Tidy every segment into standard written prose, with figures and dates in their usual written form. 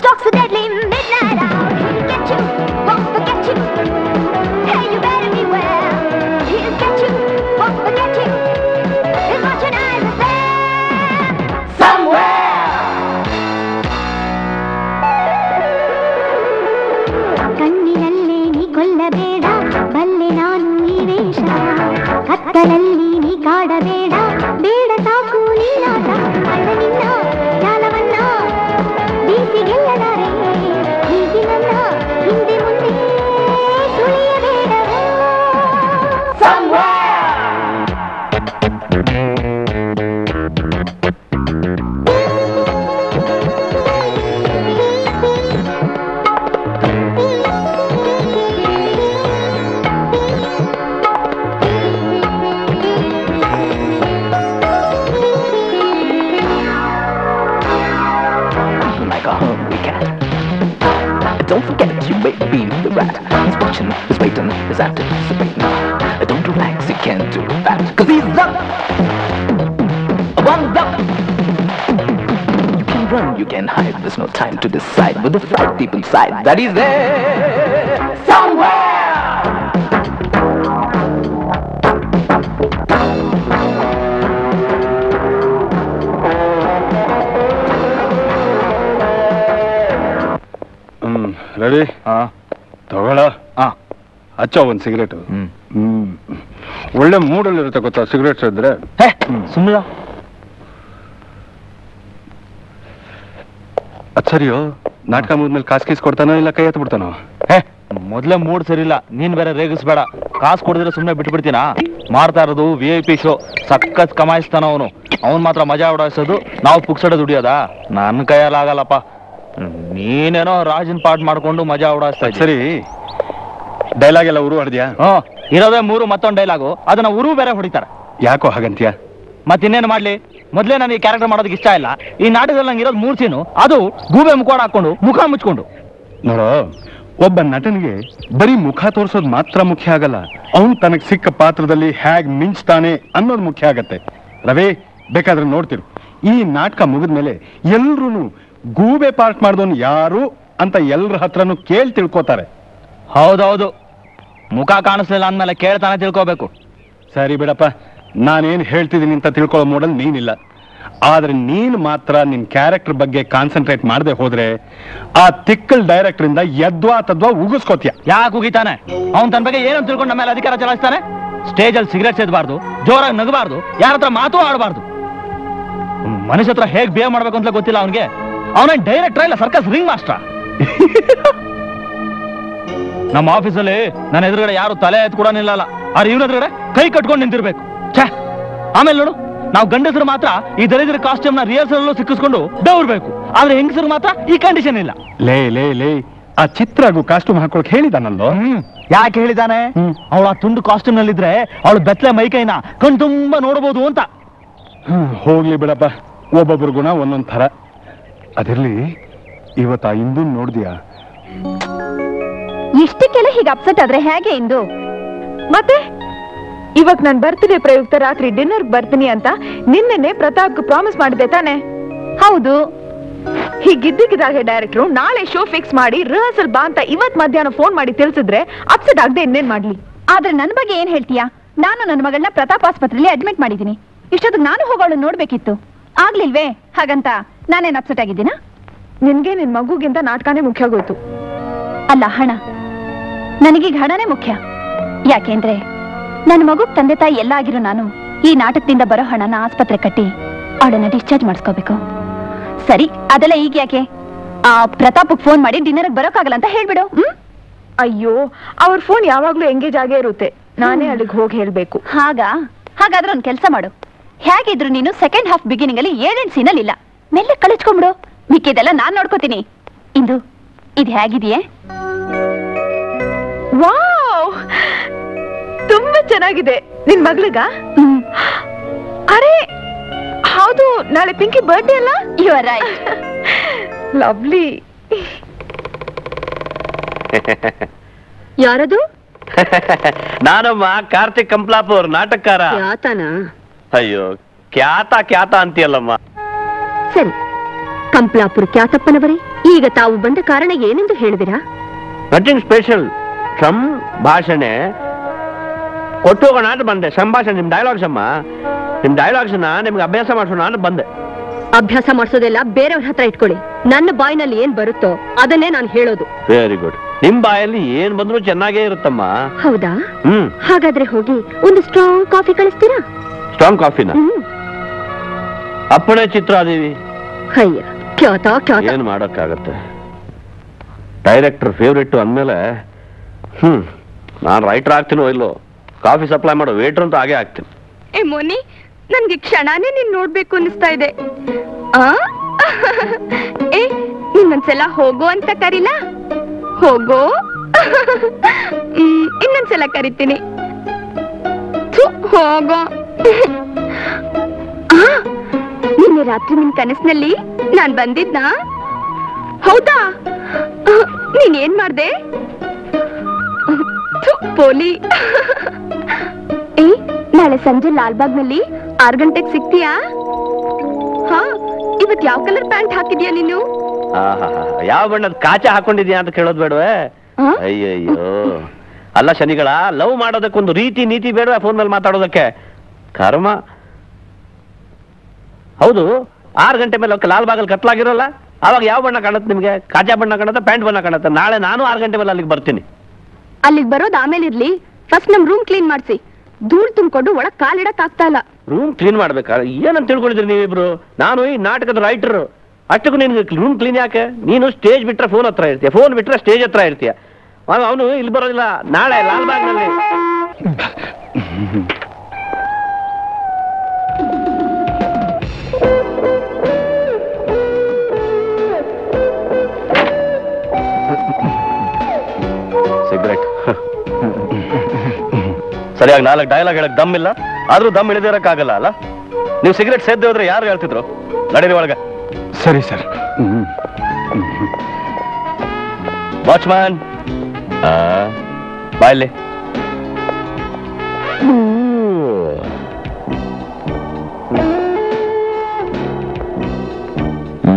stalks the deadly midnight hour. He'll get you, won't forget you. Hey, you better beware. He'll get you, won't forget you. He's watching eyes are there somewhere. ಕಣ್ಣಿನಲ್ಲೇ ನೀ ಕೊಲ್ಲಬೇಡ, ಬಲ್ಲೆ ನಾನು ಈ ವೇಷ. ಕತ್ತಲಲ್ಲಿ ನೀ ಕಾಡಬೇಡ, ಬೇಡ ಸಾಕು ನೀನಾಟ. ಅಲ್ಲ ನಿನ್ನ ಜಾಲವನ್ನ ಬೀಸಿಗೆಲ್ಲದಾರೆ, ಹೀಗೆ ನನ್ನ ಹಿಂದೆ ಮುಂದೆ ಸುಳಿಯಬೇಡ. Don't forget you may be the rat. He's watching, he's waiting, he's anticipating. Don't relax, you can't do that. Cause he's up! One's up! You can run, you can hide, there's no time to decide. With the fight deep inside, that he's there somewhere! Ravi ತಗೊಳ ಹಚ್ಚ ಒಂದು cigarette. ಒಳ್ಳೆ ಮೂಡಲ್ಲಿರುತ್ತೆ ಗೊತ್ತಾ cigarettes ಇದ್ರೆ. ಸುಮ್ಮನೆ ಅದ್ ಸರಿಯೋ, ನಾಟಕ ಮುಗಿದ್ಮೇಲೆ ಕಾಸು ಕೀಸ್ ಕೊಡ್ತಾನೋ ಇಲ್ಲ ಕೈ ಹತ್ತು ಬಿಡ್ತಾನೋ? ಮೊದ್ಲೇ ಮೂಡ್ ಸರಿ ಇಲ್ಲ, ನೀನ್ ಬೇರೆ ರೇಗಿಸ್ಬೇಡ. ಕಾಸು ಕೊಡಿದ್ರೆ ಸುಮ್ನೆ ಬಿಟ್ಟು ಬಿಡ್ತೀನಾ? ಮಾಡ್ತಾ ಇರೋದು VIP ಶೋ, ಸಖತ್ ಕಮಾಯಿಸ್ತಾನ ಅವನು. ಅವ್ನ್ ಮಾತ್ರ ಮಜಾ ಉಡಾಯಿಸೋದು, ನಾವು ಪುಕ್ಸಡ ದುಡಿಯೋದಾ? ನನ್ ಕೈಯಲ್ಲಿ ಆಗಲ್ಲಪ್ಪ. ನೀನೇನೋ ರಾಜನ್ ಪಾಠ ಮಾಡ್ಕೊಂಡು ಮಜಾ ಉಡಾಯಿಸ್ತಾ ಇದ್ದ. ಸರಿ, ಡೈಲಾಗ್ ಎಲ್ಲ ಉರು ಹೊಡೆದ್ಯಾ? ಇರೋದೇ 3 ಮತ್ತೊಂದು ಡೈಲಾಗು, ಅದನ್ನ ಉರು ಬೇರೆ ಹೊಡಿತಾರ. ಯಾಕೋ ಹಾಗಂತ್ಯ? ಮತ್ತಿನ್ನೇನು ಮಾಡ್ಲಿ? ಮೊದ್ಲೇ ನನಗೆ ಈ ಕ್ಯಾರೆಕ್ಟರ್ ಮಾಡೋದಕ್ಕೆ ಇಷ್ಟ ಇಲ್ಲ. ಈ ನಾಟಕದಲ್ಲಿ ನಂಗೆ ಇರೋದು 3 ಸೀನು, ಅದು ಗೂಬೆ ಮುಖವಾಡ ಹಾಕೊಂಡು ಮುಖ ಮುಚ್ಕೊಂಡು. ನೋಡೋ, ಒಬ್ಬ ನಟನಿಗೆ ಬರೀ ಮುಖ ತೋರಿಸೋದು ಮಾತ್ರ ಮುಖ್ಯ ಆಗಲ್ಲ, ಅವನು ತನಗೆ ಸಿಕ್ಕ ಪಾತ್ರದಲ್ಲಿ ಹೇಗ್ ಮಿಂಚ್ತಾನೆ ಅನ್ನೋದು ಮುಖ್ಯ ಆಗತ್ತೆ. ರವಿ, ಬೇಕಾದ್ರೆ ನೋಡ್ತಿರು, ಈ ನಾಟಕ ಮುಗಿದ್ಮೇಲೆ ಎಲ್ರು ಗೂಬೆ ಪಾರ್ಟ್ ಮಾಡಿದವನು ಯಾರು ಅಂತ ಎಲ್ರ ಹತ್ರನು ಕೇಳಿ ತಿಳ್ಕೊತಾರೆ. ಹೌದೌದು, ಮುಖ ಕಾಣಿಸ್ಲಿಲ್ಲ ಅಂದ್ಮೇಲೆ ಕೇಳ್ತಾನೆ ತಿಳ್ಕೋಬೇಕು. ಸರಿ ಬಿಡಪ್ಪ, ನಾನೇನು ಹೇಳ್ತಿದ್ದೀನಿ ಅಂತ ತಿಳ್ಕೊಳ್ಳೋ ಮೂಡಲ್ ನೀನಿಲ್ಲ. ಆದ್ರೆ ನೀನು ಮಾತ್ರ ನಿನ್ ಕ್ಯಾರೆಕ್ಟರ್ ಬಗ್ಗೆ ಕಾನ್ಸಂಟ್ರೇಟ್ ಮಾಡದೆ ಹೋದ್ರೆ ಆ ತಿಕ್ಕಲ್ ಡೈರೆಕ್ಟರ್ ಇಂದ ಯದ್ವಾ ತದ್ವಾ ಉಗಿಸ್ಕೋತಿಯ. ಯಾಕೆ ಉಗಿತಾನೆ? ಅವ್ನ್ ತನ್ನ ಬಗ್ಗೆ ಏನಂತ ತಿಳ್ಕೊಂಡು ನಮ್ಮ ಮೇಲೆ ಅಧಿಕಾರ ಚಲಾಯಿಸ್ತಾನೆ. ಸ್ಟೇಜ್ ಅಲ್ಲಿ ಸಿಗರೇಟ್ ಸೇದಬಾರ್ದು, ಜೋರಾಗಿ ನಗಬಾರ್ದು, ಯಾರ ಹತ್ರ ಮಾತು ಆಡಬಾರ್ದು. ಮನುಷ್ಯ ಹತ್ರ ಹೇಗ್ ಬಿಹೇವ್ ಮಾಡ್ಬೇಕು ಅಂತ ಗೊತ್ತಿಲ್ಲ ಅವನಿಗೆ. ಅವನ ಡೈರೆಕ್ಟರ್ ಇಲ್ಲ, ಸರ್ಕಸ್ ರಿಂಗ್ ಮಾಸ್ಟರ್. ನಮ್ಮ ಆಫೀಸಲ್ಲಿ ನನ್ನ ಎದುರುಗಡೆ ಯಾರು ತಲೆ ಎತ್ತು ಕೂಡ ನಿಲ್ಲಲ್ಲ, ಆದ್ರೆ ಇವನ ಎದುರುಗಡೆ ಕೈ ಕಟ್ಕೊಂಡು ನಿಂತಿರ್ಬೇಕು. ಛೇ, ಆಮೇಲೆ ನೋಡು, ನಾವು ಗಂಡಸರು ಮಾತ್ರ ಈ ದರಿದ್ರ ಕಾಸ್ಟ್ಯೂಮ್ ನ ರಿಹರ್ಸಲ್ ಸಿಕ್ಕಿಸ್ಕೊಂಡು ಡೌರ್ಬೇಕು, ಆದ್ರೆ ಹೆಂಗಸರು ಮಾತ್ರ ಈ ಕಂಡೀಷನ್ ಇಲ್ಲ. ಲೇ ಲೇ ಲೇ, ಆ ಚಿತ್ರಗೂ ಕಾಸ್ಟ್ಯೂಮ್ ಹಾಕೊಳಕ್ ಹೇಳಿದಾನಲ್ಲೋ? ಯಾಕೆ ಹೇಳಿದಾನೆ? ಅವಳು ಆ ತುಂಡು ಕಾಸ್ಟ್ಯೂಮ್ ನಲ್ಲಿದ್ರೆ ಅವಳು ಬೆತ್ತಲೆ ಮೈಕೈನ ಕಣ್ ತುಂಬಾ ನೋಡಬಹುದು ಅಂತ. ಹೋಗ್ಲಿ ಬಿಡಪ್ಪ, ಒಬ್ಬೊಬ್ರು ಗುಣ ಒಂದೊಂದ್ ಥರ. ಅದಿರ್ಲಿ, ಇವತ್ತ ಇಂದು ನೋಡ್ದಿಯಾ? ಇಷ್ಟಕ್ಕೆಲ್ಲ ಹೀಗೆ ಅಪ್ಸೆಟ್ ಆದ್ರೆ ಹೇಗೆ ಇಂದು? ಮತ್ತೆ ಇವಾಗ ನಾನು ಬರ್ತ್ಡೇ ಪ್ರಯುಕ್ತ ರಾತ್ರಿ ಡಿನ್ನರ್ ಬರ್ತೀನಿ ಅಂತ ನಿನ್ನೆ ಪ್ರತಾಪ್ಗೆ ಪ್ರಾಮಿಸ್ ಮಾಡಿದೆ ತಾನೆ? ಹೌದು. ಹೀಗಿದ್ದಕ್ಕಿದ್ದಾಗೆ ಡೈರೆಕ್ಟ್ರು ನಾಳೆ ಶೋ ಫಿಕ್ಸ್ ಮಾಡಿ ರಿಹರ್ಸಲ್ ಬಾ ಅಂತ ಇವತ್ ಮಧ್ಯಾಹ್ನ ಫೋನ್ ಮಾಡಿ ತಿಳಿಸಿದ್ರೆ ಅಪ್ಸೆಟ್ ಆಗದೆ ಇನ್ನೇನ್ ಮಾಡ್ಲಿ? ಆದ್ರೆ ನನ್ನ ಬಗ್ಗೆ ಏನ್ ಹೇಳ್ತೀಯಾ? ನಾನು ನನ್ನ ಮಗಳನ್ನ ಪ್ರತಾಪ್ ಆಸ್ಪತ್ರೆಯಲ್ಲಿ ಅಡ್ಮಿಟ್ ಮಾಡಿದ್ದೀನಿ. ಇಷ್ಟೊತ್ತಿಗೆ ನಾನು ಹೋಗೋಳು ನೋಡ್ಬೇಕಿತ್ತು, ಆಗ್ಲಿಲ್ವೇ? ಹಾಗಂತ ನಾನೇನ್ ಅಪ್ಸೆಟ್ ಆಗಿದ್ದೀನಾ? ನಿನ್ಗೆ ನಿನ್ ಮಗುಗಿಂತ ನಾಟಕನೇ ಮುಖ್ಯ ಆಗೋಯ್ತು. ಅಲ್ಲ, ಹಣ. ನನಗೀಗ ಹಣನೇ ಮುಖ್ಯ. ಯಾಕೆಂದ್ರೆ ನನ್ನ ಮಗುಗ್ ತಂದೆ ತಾಯಿ ಎಲ್ಲ ಆಗಿರೋ ನಾನು ಈ ನಾಟಕದಿಂದ ಬರೋ ಹಣನ ಆಸ್ಪತ್ರೆ ಕಟ್ಟಿ ಅವಳನ್ನ ಡಿಸ್ಚಾರ್ಜ್ ಮಾಡಿಸ್ಕೋಬೇಕು. ಸರಿ, ಅದೆಲ್ಲ ಈಗ ಯಾಕೆ? ಆ ಪ್ರತಾಪ್ಗೆ ಫೋನ್ ಮಾಡಿ ಡಿನ್ನರ್ಗೆ ಬರೋಕ್ಕಾಗಲ್ಲ ಅಂತ ಹೇಳ್ಬಿಡು. ಅಯ್ಯೋ, ಅವ್ರ ಫೋನ್ ಯಾವಾಗ್ಲೂ ಎಂಗೇಜ್ ಆಗೇ ಇರುತ್ತೆ, ನಾನೇ ಅಲ್ಲಿಗೆ ಹೋಗಿ ಹೇಳ್ಬೇಕು. ಹಾಗಾದ್ರೆ ಒಂದ್ ಕೆಲಸ ಮಾಡು. ಹೇಗಿದ್ರು ನೀನು ಸೆಕೆಂಡ್ ಹಾಫ್ ಬಿಗಿನಿಂಗ್ ಅಲ್ಲಿ 7 ಸೀನಲ್ಲಿ ಇಲ್ಲ, ಮೆಲ್ಲ ಕಳಿಸ್ಕೊಂಡ್ಬಿಡು. ಮಿಕ್ಕಿದೆಲ್ಲ ನಾನ್ ನೋಡ್ಕೋತೀನಿ. ಇಂದು ಇದು ಹೇಗಿದೆಯೇ? ವಾವ್, ತುಂಬಾ ಚೆನ್ನಾಗಿದೆ. ನಿನ್ ಮಗಳಿಗ? ಅರೆ ಹೌದು, ನಾಳೆ ಪಿಂಕಿ ಬರ್ಡೇ ಅಲ್ಲ? You are right. ಲವ್ಲಿ. ಯಾರದು? ನಾನಮ್ಮ ಕಾರ್ತಿಕ್ ಕಂಪ್ಲಾಪುರ್, ನಾಟಕಕಾರ. ಅಯ್ಯೋ, ಕ್ಯಾತ ಕ್ಯಾತ ಅಂತೀಯಲ್ಲಮ್ಮ. ಸರಿ, ಕಂಪ್ಲಾಪುರ್ ಕ್ಯಾತಪ್ಪನವರೇ, ಈಗ ತಾವು ಬಂದ ಕಾರಣ ಏನೆಂದು ಹೇಳಿದಿರಾ? Nothing special. ಸಂಭಾಷಣೆ ಕೊಟ್ಟು ಹೋಗೋಣ ಅಂತ ಬಂದೆ. ಸಂಭಾಷಣೆ ನಿಮ್ ಡೈಲಾಗ್ಸ್ ಅಮ್ಮ, ನಿಮ್ ಡೈಲಾಗ್ಸ್ ನಿಮ್ಗೆ ಅಭ್ಯಾಸ ಮಾಡಿಸೋಣ ಅಂತ ಬಂದೆ. ಅಭ್ಯಾಸ ಮಾಡಿಸೋದೆಲ್ಲ ಬೇರೆಯವ್ರ ಹತ್ರ ಇಟ್ಕೊಳ್ಳಿ. ನನ್ನ ಬಾಯಿನಲ್ಲಿ ಏನ್ ಬರುತ್ತೋ ಅದನ್ನೇ ನಾನು ಹೇಳೋದು. Very good. ನಿಮ್ ಬಾಯಲ್ಲಿ ಏನ್ ಬಂದ್ರು ಚೆನ್ನಾಗೇ ಇರುತ್ತಮ್ಮ. ಹೌದಾ? ಹಾಗಾದ್ರೆ ಹೋಗಿ ಒಂದು ಸ್ಟ್ರಾಂಗ್ ಕಾಫಿ ಕಳಿಸ್ತೀರಾ? ಸ್ಟ್ರಾಂಗ್ ಕಾಫಿನ? ಅಪ್ಪಣೆ ಚಿತ್ರಾದೇವಿ. ಅಯ್ಯ ಏನ್ ಮಾಡಕ್ಕಾಗತ್ತೆ, ಡೈರೆಕ್ಟರ್ ಫೇವ್ರೇಟ್ ಅಂದ್ಮೇಲೆ ನಾನು ರೈಟರ್ ಆಗ್ತೀನೋ ಇಲ್ಲೋ, ಕಾಫಿ ಸಪ್ಲೈ ಮಾಡೋ ವೇಟರ್ ಅಂತ ಹಾಗೆ ಆಗ್ತೀನಿ. ಏ ಮೋನಿ, ನನ್ಗೆ ಕ್ಷಣನೇ ನೀನ್ ನೋಡ್ಬೇಕು ಅನಿಸ್ತಾ ಇದೆ. ಏ ಇನ್ನೊಂದ್ಸಲ ಹೋಗೋ ಅಂತ ಕರಿಲಾ? ಹೋಗೋ. ಇನ್ನೊಂದ್ಸಲ ಕರಿತೀನಿ. ಹೋಗೋ. ನಿನ್ನೆ ರಾತ್ರಿ ನಿನ್ ಕನಸಿನಲ್ಲಿ ನಾನ್ ಬಂದಿದ್ನಾ? ಹೌದಾ? ನೀನೇನ್ ಮಾಡ್ದೆ? ಪೋಲಿ. ಏ ನಾಳೆ ಸಂಜೆ ಲಾಲ್ಬಾಗ್ನಲ್ಲಿ 6 ಗಂಟೆಗೆ ಸಿಗ್ತೀಯಾ? ಹಾ, ಇವತ್ ಯಾವ ಕಲರ್ ಪ್ಯಾಂಟ್ ಹಾಕಿದ್ಯಾ ನೀನು? ಯಾವ ಬಣ್ಣದ ಕಾಚ ಹಾಕೊಂಡಿದ್ಯಾ ಅಂತ ಕೇಳೋದ್ ಬೇಡವೇ? ಅಯ್ಯಯ್ಯೋ, ಅಲ್ಲ ಶನಿಗಳ, ಲವ್ ಮಾಡೋದಕ್ಕೊಂದು ರೀತಿ ನೀತಿ ಬೇಡವೆ ಫೋನ್ ಮೇಲೆ ಮಾತಾಡೋದಕ್ಕೆ? ಕರ್ಮ. ಹೌದು, 6 ಗಂಟೆ ಮೇಲೆ ಲಾಲ್ ಬಾಗಲ್ ಕತ್ಲಾಗಿರೋಲ್ಲ, ಅವಾಗ ಯಾವ ಬಣ್ಣ ಕಾಣುತ್ತೆ ನಿಮ್ಗೆ? ಕಾಚಾ ಬಣ್ಣ ಕಾಣುತ್ತೆ, ಪ್ಯಾಂಟ್ ಬಣ್ಣ ಕಾಣುತ್ತೆ? ನಾಳೆ ನಾನು 6 ಗಂಟೆ ಮೇಲೆ ಅಲ್ಲಿಗೆ ಬರ್ತೀನಿ. ಅಲ್ಲಿಗೆ ಬರೋದು ಆಮೇಲೆ ಇರ್ಲಿ, ಫಸ್ಟ್ ನಮ್ ರೂಮ್ ಕ್ಲೀನ್ ಮಾಡಿಸಿ. ಧೂಳ್ ತುಂಬಿಕೊಂಡು ಒಳಗ್ ಕಾಲಿಡಕ್ ಆಗ್ತಾ ಇಲ್ಲ. ರೂಮ್ ಕ್ಲೀನ್ ಮಾಡ್ಬೇಕಾ? ಏನಂತ ತಿಳ್ಕೊಂಡಿದ್ರಿ ನೀವಿಬ್ರು? ನಾನು ಈ ನಾಟಕದ ರೈಟರ್, ಅಷ್ಟಕ್ಕೂ ನಿನ್ಗೆ ರೂಮ್ ಕ್ಲೀನ್ ಯಾಕೆ? ನೀನು ಸ್ಟೇಜ್ ಬಿಟ್ರೆ ಫೋನ್ ಹತ್ರ ಇರ್ತೀಯ, ಫೋನ್ ಬಿಟ್ರೆ ಸ್ಟೇಜ್ ಹತ್ರ ಇರ್ತೀಯ. ಅವನು ಇಲ್ಲಿ ಬರೋದಿಲ್ಲ, ನಾಳೆ ಲಾಲ್ಬಾಗ್ನಲ್ಲಿ. ಸಿಗರೇಟ್ ಸರಿಯಾಗಿ 4 ಡೈಲಾಗ್ ಹೇಳಕ್ ದಮ್ ಇಲ್ಲ, ಆದ್ರೂ ದಮ್ ಇಳಿದಿರಕ್ಕಾಗಲ್ಲ ಅಲ್ಲ? ನೀವು ಸಿಗರೇಟ್ ಸೇದ್ದೆ ಹೋದ್ರೆ ಯಾರು ಹೇಳ್ತಿದ್ರು? ನಡೀರಿ ಒಳಗೆ. ಸರಿ ಸರ್. ವಾಚ್ಮ್ಯಾನ್ ಬಾಯಲ್ಲಿ.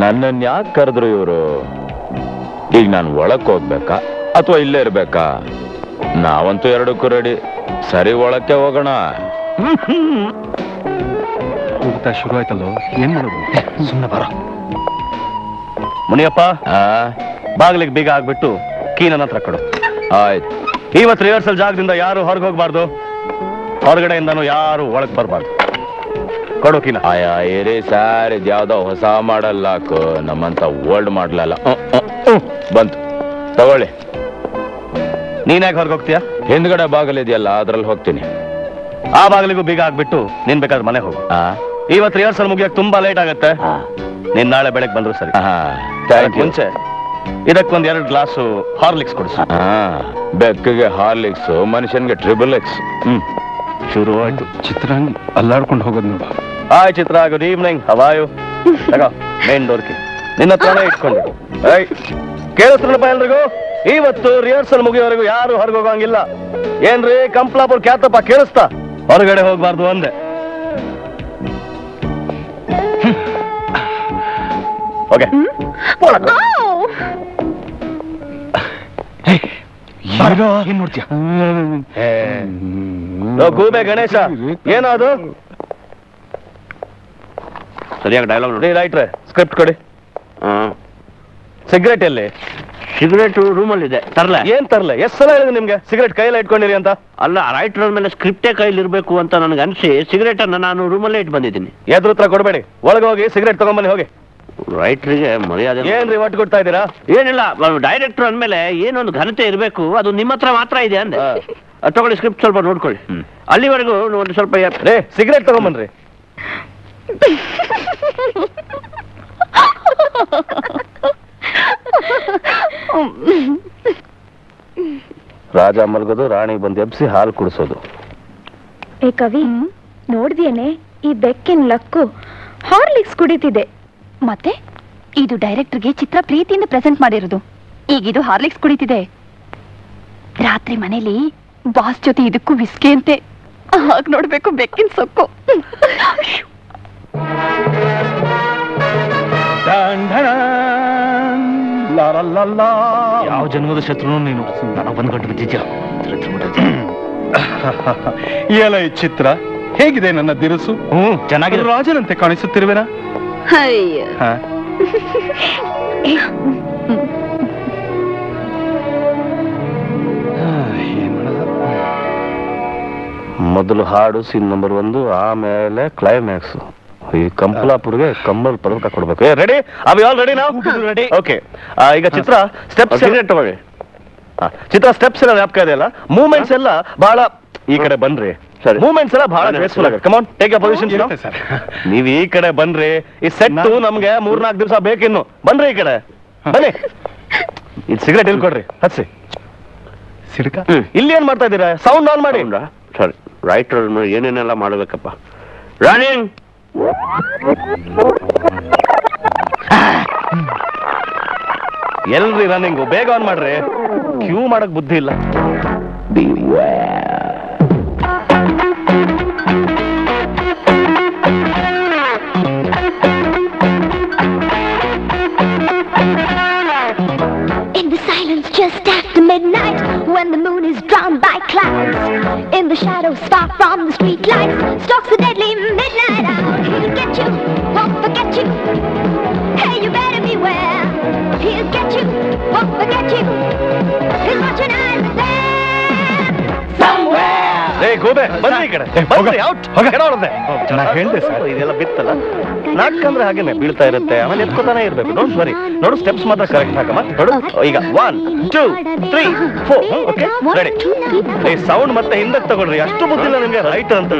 ನನ್ನನ್ನು ಯಾಕೆ ಕರೆದ್ರು ಇವರು? ಈಗ ನಾನು ಒಳಕ್ ಹೋಗ್ಬೇಕಾ ಅಥವಾ ಇಲ್ಲೇ ಇರ್ಬೇಕಾ? ನಾವಂತೂ ಎರಡಕ್ಕೂ ರೆಡಿ. ಸರಿ, ಒಳಕ್ಕೆ ಹೋಗೋಣ. ಊಟ ಶುರು ಆಯ್ತಲ್ಲೋ, ಏನ್ ಮಾಡೋದು? ಸುಮ್ಮನೆ ಬರ. ಮುನಿಯಪ್ಪ, ಬಾಗಿಲಿಗೆ ಬೀಗ ಆಗ್ಬಿಟ್ಟು ಕೀ ನನ್ನ ಹತ್ರ ಕೊಡು. ಆಯ್ತು. ಇವತ್ತು ರಿಹರ್ಸಲ್ ಜಾಗದಿಂದ ಯಾರು ಹೊರಗೆ ಹೋಗ್ಬಾರ್ದು, ಹೊರಗಡೆಯಿಂದನೂ ಯಾರು ಒಳಗ್ ಬರ್ಬಾರ್ದು. ಕೊಡು ಕೀನ. ಆಯಾ ಏರಿ ಸಾರ್, ಇದ್ಯಾವ್ದೋ ಹೊಸ ಮಾಡಲ್ಲ, ನಮ್ಮಂತ ಓಲ್ಡ್ ಮಾಡ್ಲಲ್ಲ. ಬಂತು, ತಗೊಳ್ಳಿ. ನೀನ್ ಯಾಕೆ ಹೊರಗೆ ಹೋಗ್ತೀಯಾ? ಹಿಂದ್ಗಡೆ ಬಾಗಿಲಿದೆಯಲ್ಲ, ಅದ್ರಲ್ಲಿ ಹೋಗ್ತೀನಿ. ಆ ಬಾಗಿಲಿಗೂ ಬೀಗ ಆಗ್ಬಿಟ್ಟು ನೀನ್ ಬೇಕಾದ್ರೆ ಮನೆ ಹೋಗು. ಇವತ್ತು ರಿಹರ್ಸಲ್ ಮುಗಿಯಕ್ ತುಂಬಾ ಲೇಟ್ ಆಗತ್ತೆ. ನೀನ್ ನಾಳೆ ಬೆಳಗ್ಗೆ ಬಂದ್ರು ಸರಿ. ಮುಂಚೆ ಇದಕ್ಕೊಂದ್ 2 ಗ್ಲಾಸು ಹಾರ್ಲಿಕ್ಸ್ ಕೊಡಿಸು. ಬೆಕ್ಕಿಗೆ ಹಾರ್ಲಿಕ್ಸ್, ಮನುಷ್ಯನ್ಗೆ XXX. ಶುರು ಆಯ್ತು. ಚಿತ್ರಾಂಗಿ ಅಲ್ಲಾಡ್ಕೊಂಡು ಹೋಗೋದು ನೋಡು. Hi Chitra, good evening, how are you? ತಗೋ ಮೇನ್ ಡೋರ್ಕಿ ನಿನ್ನ ಹತ್ರನೇ ಇಟ್ಕೊಂಡು. ಕೇಳಿಸ್ರಲ್ಲಪ್ಪ ಎಲ್ರಿಗೂ, ಇವತ್ತು ರಿಹರ್ಸಲ್ ಮುಗಿಯೋವರೆಗೂ ಯಾರು ಹೊರಗೆ ಹೋಗಂಗಿಲ್ಲ. ಏನ್ರಿ ಕಂಪ್ಲಾಪುರ್ ಖ್ಯಾತಪ್ಪ, ಕೇಳಿಸ್ತಾ? ಹೊರಗಡೆ ಹೋಗ್ಬಾರ್ದು ಅಂದೆ. ಓಕೆ. ಏನ್ ನೋಡ್ತೀಯ? ಗೂಬೆ ಗಣೇಶ, ಏನೋ ಅದು? ಸರಿಯಾಗಿ ಡೈಲಾಗ್ ನೋಡಿ. ರೈಟ್ರೆ, ಸ್ಕ್ರಿಪ್ಟ್ ಕೊಡಿ. ಸಿಗರೇಟ್ ಎಲ್ಲಿ? ಸಿಗರೇಟ್ ರೂಮಲ್ಲಿ ಇದೆ. ತರ್ಲೆ? ಏನ್ ತರ್ಲೆ? ಎಷ್ಟು ಸಲ ಹೇಳಿದೆ ನಿಮ್ಗೆ ಸಿಗರೇಟ್ ಕೈಯಲ್ಲಿ ಇಟ್ಕೊಂಡಿರಿ ಅಂತ? ಅಲ್ಲ, ರೈಟರ್ ಮೇಲೆ ಸ್ಕ್ರಿಪ್ಟೇ ಕೈಲಿ ಇರ್ಬೇಕು ಅಂತ ನನಗೆ ಅನ್ಸಿ ಸಿಗರೇಟ್ ಅನ್ನ ನಾನು ರೂಮಲ್ಲೇ ಇಟ್ಟು ಬಂದಿದ್ದೀನಿ. ಎದ್ರ ಹತ್ರ ಕೊಡಬೇಡಿ, ಒಳಗೆ ಹೋಗಿ ಸಿಗರೇಟ್ ತಗೊಂಬನ್ನಿ ಹೋಗಿ. ರೈಟ್ರಿಗೆ ಮರ್ಯಾದೆ. ಏನ್ರಿ ಒಟ್ಟು ಕೊಡ್ತಾ ಇದ್ದೀರಾ? ಏನಿಲ್ಲ, ಡೈರೆಕ್ಟರ್ ಅಂದ್ಮೇಲೆ ಏನೊಂದು ಘನತೆ ಇರಬೇಕು, ಅದು ನಿಮ್ಮ ಹತ್ರ ಮಾತ್ರ ಇದೆ ಅಂದೆ. ತಗೊಳ್ಳಿ, ಸ್ಕ್ರಿಪ್ಟ್ ಸ್ವಲ್ಪ ನೋಡ್ಕೊಳ್ಳಿ. ಅಲ್ಲಿವರೆಗೂ ಒಂದು ಸ್ವಲ್ಪ ಸಿಗರೇಟ್ ತಗೊಂಬನ್ರಿ. ರಾಜ ಮಲಗೋದು, ರಾಣಿ ಬಂದು ಎಬ್ಸಿ ಹಾಲು ಕುಡಿಸೋದು. ಏ ಕವಿ, ನೋಡ್ದೇನೆ ಈ ಬೆಕ್ಕಿನ ಲಕ್ಕು ಹಾರ್ಲಿಕ್ಸ್ ಕುಡಿತಿದೆ. ಮತ್ತೆ ಇದು ಡೈರೆಕ್ಟರ್ಗೆ ಚಿತ್ರ ಪ್ರೀತಿಯಿಂದ ಪ್ರೆಸೆಂಟ್ ಮಾಡಿರೋದು. ಈಗಿದು ಹಾರ್ಲಿಕ್ಸ್ ಕುಡಿತಿದೆ. ರಾತ್ರಿ ಮನೇಲಿ ಬಾಸ್ ಜೊತೆ ಇದಕ್ಕೂ ವಿಸ್ಕೆ ಅಂತೆ. ಹಾಗೆ ನೋಡ್ಬೇಕು ಬೆಕ್ಕಿನ ಸೊಕ್ಕು. ಯಾವ ಜನ್ಮದ ಶತ್ರುನು ನೀನು ನನಗೆ ಬಂದ್ಕೊಂಡು ಬಿದ್ದಿದ್ಯಾ. ಎಲ್ಲ ಈ ಚಿತ್ರ ಹೇಗಿದೆ ನನ್ನ ದಿರಸು? ಚೆನ್ನಾಗಿದೆ. ರಾಜನಂತೆ ಕಾಣಿಸುತ್ತಿರುವೆನಾ? ಮೊದಲು ಹಾಡು ಸೀನ್ ನಂಬರ್ 1, ಆಮೇಲೆ ಕ್ಲೈಮ್ಯಾಕ್ಸ್. ಈ ಕಂಪಲಾಪುರ್ಗೆ ಕಂಬಲ್ ಪದಕ ಕೊಡ್ಬೇಕು. ರೆಡಿ? ಅವಿ ಆಲ್ ರೆಡಿ ನಾವು? ರೆಡಿ. ಓಕೆ, ಈಗ ಚಿತ್ರ ಸ್ಟೆಪ್ಸ್ ತಗೊಳ್ಳಿ. ಚಿತ್ರ ಸ್ಟೆಪ್ಸ್ ಎಲ್ಲ ವ್ಯಾಪಕ ಇದೆಯಲ್ಲ, ಮೂವ್ಮೆಂಟ್ಸ್ ಎಲ್ಲ ಬಹಳ ಈ ಕಡೆ ಬನ್ರಿ. ಸರಿ, ಮೂವ್ಮೆಂಟ್ಸ್ ಎಲ್ಲ ಬಹಳ ಗ್ರೇಸ್ಫುಲ್ ಆಗುತ್ತೆ. Come on, take your position sir. ನೀವು ಈ ಕಡೆ ಬನ್ರಿ. ಈ ಸೆಟ್ ನಮ್ಗೆ 3-4 ದಿವಸ ಬೇಕಿನ್ನು. ಬನ್ರಿ ಈ ಕಡೆ ಬನ್ನಿ. ಇದು ಸಿಗರೇಟ್ ಇಲ್ಲಿ ಕೊಡ್ರಿ, ಹಚ್ಚಿ. ಸಿಡ್ಕ ಇಲ್ಲಿ ಏನ್ ಮಾಡ್ತಾ ಇದ್ದೀರಾ? ಸೌಂಡ್ ಆನ್ ಮಾಡಿ. ಸರಿ, ರೈಟರ್ ಏನೇನೆಲ್ಲ ಮಾಡಬೇಕಪ್ಪ. ರನ್ನಿಂಗ್. ಎಲ್ರಿ ರನ್ನಿಂಗು? ಬೇಗ ಆನ್ ಮಾಡ್ರಿ. ಕ್ಯೂ ಮಾಡಕ್ ಬುದ್ಧಿ ಇಲ್ಲ. In the silence just after midnight, when the moon is drowned by clouds, in the shadows far from the street lights, stalks the deadly midnight owl. He'll get you, won't forget you. Hey, you better beware. He'll get you, won't forget you. He's watching eyes there somewhere. Hey, ಗೋಬೆ ಬನ್ನಿ ಈ ಕಡೆ. ಬನ್ನಿ, out. ನಾ ಹೇಳ್ದೆ sir, ಇದೆಲ್ಲ ಬಿತ್ತಲ್ಲ ನಾಟಕ ಅಂದ್ರೆ ಹಾಗೇನೆ ಬೀಳ್ತಾ ಇರುತ್ತೆ, ಆಮೇಲೆ ಎತ್ಕೋತಾನೆ ಇರ್ಬೇಕು. Don't worry. ನೋಡು, ಸ್ಟೆಪ್ಸ್ ಮಾತ್ರ ಕರೆಕ್ಟ್ ಹಾಕಮ್ಮ. ನೋಡು, ಈಗ 1 2 3 4. Okay, ready. ಈ ಸೌಂಡ್ ಮತ್ತೆ ಹಿಂದಕ್ಕೆ ತಗೊಳ್ರಿ. ಅಷ್ಟು ಬುದ್ಧಿಲ್ಲ ನಿಮ್ಗೆ ರೈಟ್ ಅಂತ.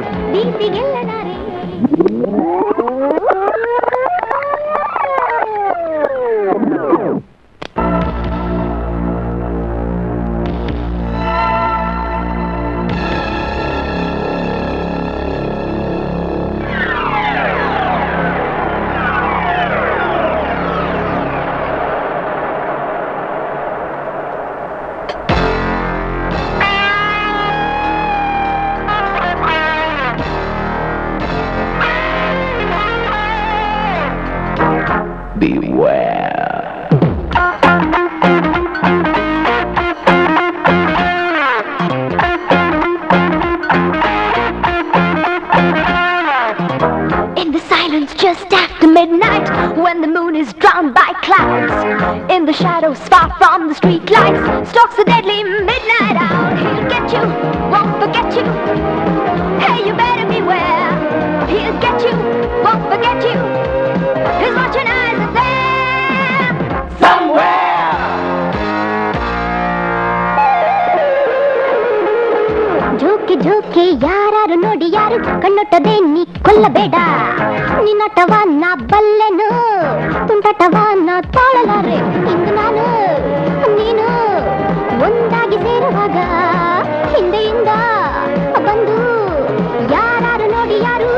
midnight, when the moon is drowned by clouds, in the shadows far from the street lights, stalks the deadly midnight owl. He'll get you, won't forget you. Hey, you better beware. He'll get you, won't forget you. His watching eyes are there somewhere. ಜೋಕೆ ಜೋಕೆ ಯಾರು ನೋಡಿ ಯಾರು ಕಣ್ಣೊಟ್ಟದೆ ನೀ ಕೊಲ್ಲಬೇಡ. ನಿನ್ನಟವ ನಾ ಬಲ್ಲೆನು, ತುಂಟಟವ ನಾ ತಾಳಲಾರೆ. ಇಂದು ನಾನು ನೀನು ಒಂದಾಗಿ ಸೇರುವಾಗ ಹಿಂದೆಯಿಂದ ಬಂದು ಯಾರು ನೋಡಿ ಯಾರು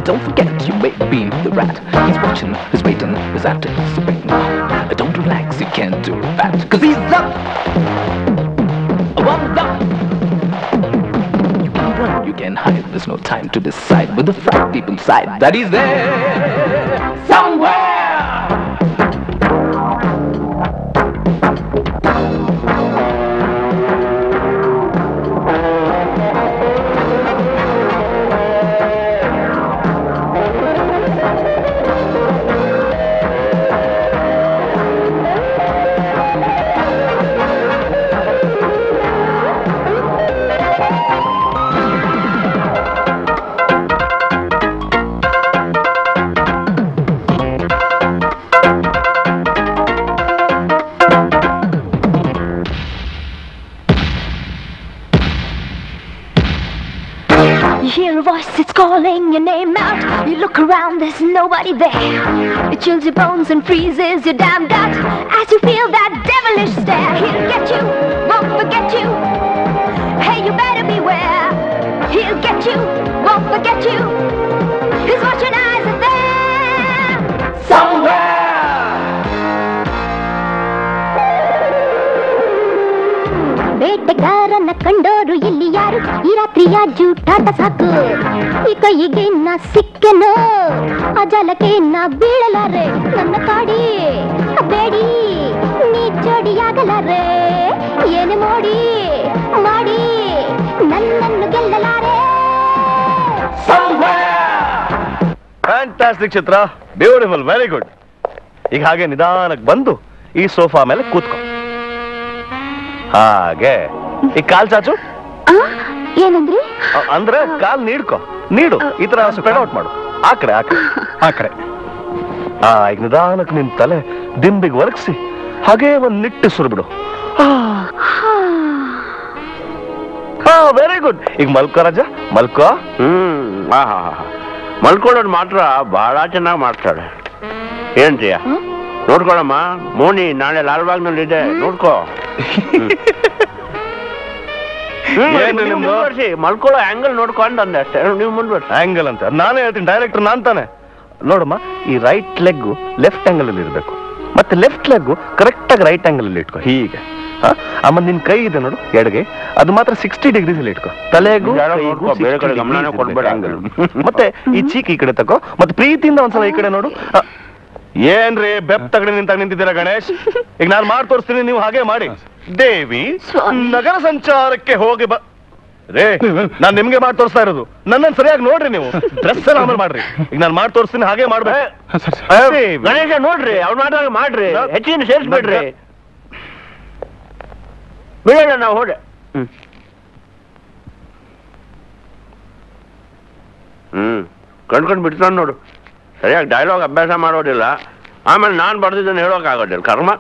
Don't forget, you may be the rat. He's watching, he's waiting, he's anticipating. Don't relax, you can't do that, 'cause he's up. One up. You can run, you can hide, there's no time to decide. But the fright deep inside, that he's there somewhere. You hear a voice, it's calling your name out. You look around, there's nobody there. It chills your bones and freezes your damn gut as you feel that devilish stare. He'll get you, won't forget you. forget you. 'Cause watching eyes are there ಬೇಟೆಗಾರನ ಕಂಡೋರು ಇಲ್ಲಿ ಯಾರು? ಈ ರಾತ್ರಿಯ ಜೂಟಾಟ ಸಾಕು. ಈ ಕೈಗೆ ನಾ ಸಿಕ್ಕೆನೋ, ಆ ಜಲಕ್ಕೆ ನಾ ಬೀಳಲಾರೆ. ನನ್ನ ಕಾಡಿ ಬೇಡಿ, ನೀ ಜೋಡಿಯಾಗಲಾರೆ. ಏನು ಮೋಡಿ ಮಾಡಿ ನನ್ನನ್ನು ಗೆಲ್ಲಲಾರೆ. ಫ್ಯಾಂಟಾಸ್ಟಿಕ್ ಚಿತ್ರ, ಬ್ಯೂಟಿಫುಲ್, ವೆರಿ ಗುಡ್. ಈಗ ಹಾಗೆ ನಿಧಾನಕ್ಕೆ ಬಂದು ಈ ಸೋಫಾ ಮೇಲೆ ಕೂತ್ಕೊ. ಹಾಗೆ ಈ ಕಾಲ್ ಚಾಚು. ಏನಂದ್ರಿ? ಅಂದ್ರೆ ಕಾಲ್ ನೀಡ್ಕೊ, ನೀಡು. ಈ ತರ ಸ್ಪ್ರೆಡ್ ಔಟ್ ಮಾಡು. ಆ ಕಡೆ ಆ ಕಡೆ ಆ ಕಡೆ. ಈಗ ನಿಧಾನಕ್ಕೆ ನಿನ್ ತಲೆ ದಿಂಬಿಗೆ ಒರಗಿಸಿ ಹಾಗೆ ಒಂದ್ ನಿಟ್ಟಿಸ್ರು ಬಿಡು. Very good. ಈಗ ಮಲ್ಕೋ ರಾಜ, ಮಲ್ಕೋ. ಮಲ್ಕೊಳ್ಳೋದು ಮಾತ್ರ ಬಹಳ ಚೆನ್ನಾಗಿ ಮಾಡ್ತಾಳೆ. ಏನ್ರಿಯ ನೋಡ್ಕೊಳಮ್ಮ, ಮೋನಿ ನಾಳೆ ಲಾಲ್ಬಾಗ್ನಲ್ಲಿ ಇದೆ, ನೋಡ್ಕೋ. ಮಲ್ಕೊಳ್ಳೋ ಆಂಗಲ್ ನೋಡ್ಕೊಂಡು ಅಂದೆ ಅಷ್ಟೇ. ನೀವು ಮುಂದ್ವರ್ಸಿ. ಆಂಗಲ್ ಅಂತ ನಾನೇ ಹೇಳ್ತೀನಿ, ಡೈರೆಕ್ಟರ್ ನಾನ್ ತಾನೆ. ನೋಡಮ್ಮ, ಈ ರೈಟ್ ಲೆಗ್ ಲೆಫ್ಟ್ ಆಂಗಲ್ ಅಲ್ಲಿ ಇರಬೇಕು, ಮತ್ತೆ ಲೆಫ್ಟ್ ಲೆಗ್ ಕರೆಕ್ಟ್ ಆಗಿ ರೈಟ್ ಆಂಗಲ್ ಅಲ್ಲಿ ಇಟ್ಕೋ. ಹೀಗೆ ಆಮೇಲೆ ನಿನ್ ಕೈ ಇದೆ ನೋಡು ಎಡಗೆ, ಅದು ಮಾತ್ರ 60 ಡಿಗ್ರೀಸ್ ಅಲ್ಲಿ ಇಟ್ಕೋ. ತಲೆಗೂ ಬೇರೆ ಕಡೆ ಗಮನ ಕೊಡ್ಬೇಡ ಆಂಗಲ್. ಮತ್ತೆ ಈ ಚೀಕ್ ಈ ಕಡೆ ತಗೋ, ಮತ್ತೆ ಪ್ರೀತಿಯಿಂದ ಒಂದ್ಸಲ ಈ ಕಡೆ ನೋಡು. ಏನ್ರಿ ಬೆಪ್ ತಗಡೆ ನಿಂತಿದ್ದೀರಾ ಗಣೇಶ್? ಈಗ ನಾನು ಮಾಡಿ ತೋರಿಸ್ತೀನಿ, ನೀವು ಹಾಗೆ ಮಾಡಿ. ದೇವಿ ನಗರ ಸಂಚಾರಕ್ಕೆ ಹೋಗಿ ರೇ, ನಾನ್ ನಿಮ್ಗೆ ಮಾಡಿ ತೋರಿಸ್ತಾ ಇರೋದು. ನನ್ನನ್ನು ಸರಿಯಾಗಿ ನೋಡ್ರಿ ನೀವು. ಡ್ರೆಸ್ ಎಲ್ಲ ಆಮೇಲೆ ಮಾಡ್ರಿ. ಈಗ ನಾನು ಮಾಡಿ ತೋರಿಸ್ತೀನಿ, ಹಾಗೆ ಮಾಡ್ಬೇಕು. ಗಣೇಶ ನೋಡ್ರಿ, ಅವ್ರು ಮಾಡಿದಾಗ ಮಾಡ್ರಿ, ಹೆಚ್ಚಿನ ಸೇರಿಸ್ಬೇಡ್ರಿ. ಬಿಡೋಣ ನಾವು ಹೋದೆ. ಕಣ್ಕೊಂಡ್ ಬಿಡ್ತಾನ ನೋಡು. ಸರಿಯಾಗಿ ಡೈಲಾಗ್ ಅಭ್ಯಾಸ ಮಾಡೋದಿಲ್ಲ, ಆಮೇಲೆ ನಾನ್ ಬರ್ದಿದ್ದನ್ನು ಹೇಳೋಕ್ ಆಗೋದಿಲ್ಲ. ಕರ್ಮ.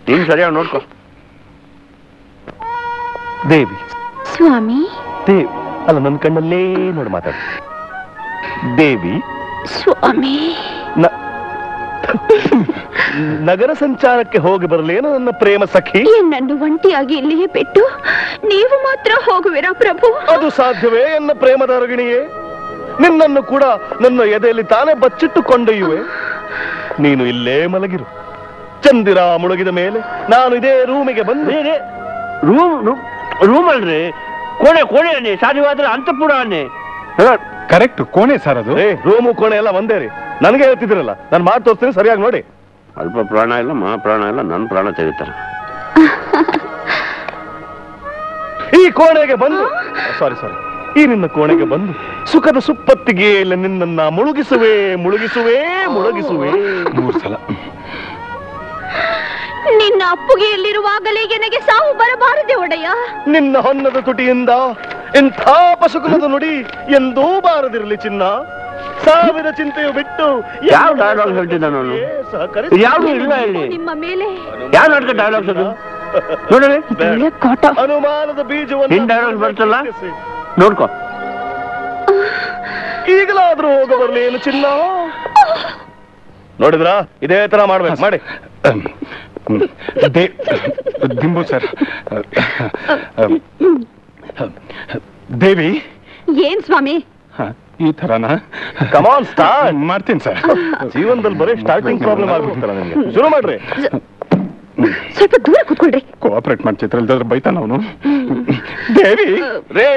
ನೀನ್ ಸರಿಯಾಗಿ ನೋಡ್ಕೊ. ದೇವಿ ಸ್ವಾಮಿ. ದೇವಿ ಅಲ್ಲ, ನನ್ನ ಕಣ್ಣಲ್ಲೇ ನೋಡಿ ಮಾತಾಡು. ದೇವಿ ಸ್ವಾಮಿ. ನಗರ ಸಂಚಾರಕ್ಕೆ ಹೋಗಿ ಬರಲೇನು ನನ್ನ ಪ್ರೇಮ ಸಖಿ? ನನ್ನು ಒಂಟಿಯಾಗಿ ಇಲ್ಲಿಯೇ ಬಿಟ್ಟು ನೀವು ಮಾತ್ರ ಹೋಗುವಿರಾ ಪ್ರಭು? ಅದು ಸಾಧ್ಯವೇ ಎನ್ನ ಪ್ರೇಮದ ಅರಗಿಣಿಯೇ? ನಿನ್ನನ್ನು ಕೂಡ ನನ್ನ ಎದೆಯಲ್ಲಿ ತಾನೇ ಬಚ್ಚಿಟ್ಟು ಕೊಂಡೊಯ್ಯುವೆ. ನೀನು ಇಲ್ಲೇ ಮಲಗಿರು. ಚಂದಿರ ಮುಳುಗಿದ ಮೇಲೆ ನಾನು ಇದೇ ರೂಮಿಗೆ ಬಂದು. ರೂಮ್ ಅಲ್ರಿ, ಕೋಣೆ ಅನ್ನಿ, ಸಾಧ್ಯವಾದ್ರೆ ಅಂತಪುರ ಅನ್ನಿ. ಕರೆಕ್ಟ್, ಕೋಣೆ ಸರ್ ಅದು. ರೂಮು ಕೋಣೆ ಎಲ್ಲ ಒಂದೇ ರೀ. ನನಗೆ ಹೇಳ್ತಿದ್ರಲ್ಲ, ನಾನು ಮಾಡಿ ತೋರಿಸ್ತೀನಿ, ಸರಿಯಾಗಿ ನೋಡಿ. ಅಲ್ಪ ಪ್ರಾಣ ಇಲ್ಲ, ಮಹಾಪ್ರಾಣ ಇಲ್ಲ, ನನ್ನ ಪ್ರಾಣ ತೆಗಿತಾರೆ. ಈ ಕೋಣೆಗೆ ಬಂದು ಸಾರಿ ಈ ನಿನ್ನ ಕೋಣೆಗೆ ಬಂದು ಸುಖದ ಸುಪ್ಪತ್ತಿಗೆ ಇಲ್ಲ ನಿನ್ನನ್ನ ಮುಳುಗಿಸುವೆ 3 ಸಲ. ನಿನ್ನ ಅಪ್ಪುಗೆಯಲ್ಲಿರುವಾಗಲೇ ನನಗೆ ಸಾವು ಬರಬಾರದೆ ಒಡೆಯ. ನಿನ್ನ ಹೊನ್ನದ ತುಟಿಯಿಂದ ಇಂಥ ಪಶುಕುಲದ ನುಡಿ ಎಂದೂ ಬಾರದಿರಲಿ ಚಿನ್ನ. ಸಾವಿರ ಚಿಂತೆಯು ಬಿಟ್ಟು ಯಾವ ಡೈಲಾಗ್ ಹೇಳ್ತಿದ್ದ ನಾನು? ಯಾವುದು ಇಲ್ಲ ಇಲ್ಲಿ. ನಿಮ್ಮ ಮೇಲೆ ಯಾವ ನಾಟಕ ಡೈಲಾಗ್ಸ್ ಅದು ನೋಡ್ರಿ? ಅನುಮಾನದ ಬೀಜವನ್ನು ನಿನ್ ಡೈಲಾಗ್ ಬರ್ತಲ್ಲ, ನೋಡ್ಕೊ. ಈಗಲಾದ್ರೂ ಹೋಗ ಬರ್ಲಿ ಏನು ಚಿನ್ನ? ನೋಡಿದ್ರಾ, ಇದೇ ತರ ಮಾಡ್ಬೇಕು, ಮಾಡಿ. ದಿಂಬು ಸರ್. ದೇವಿ. ಏನ್ ಸ್ವಾಮಿ ಈ ತರನಾ? ಕಮಾನ್ ಸ್ಟಾರ್ಟ್. ಮಾಡ್ತೀನಿ ಸರ್. ಜೀವನದಲ್ಲಿ ಬರೀ ಸ್ಟಾರ್ಟಿಂಗ್ ಪ್ರಾಬ್ಲಮ್ ಆಗ್ಬಿಡ್ತಾರ ನಿಮ್ಗೆ. ಶುರು ಮಾಡ್ರಿ. ಸ್ವಲ್ಪ ದೂರ ಕೂತ್ಕೊಳ್ರಿ. ಕೋಆಪರೇಟ್ ಮಾಡಿ ಚಿತ್ರ ಇಲ್ದಾದ್ರೆ ಬೈತಾನ ಅವನು. ದೇವಿ ರೇ,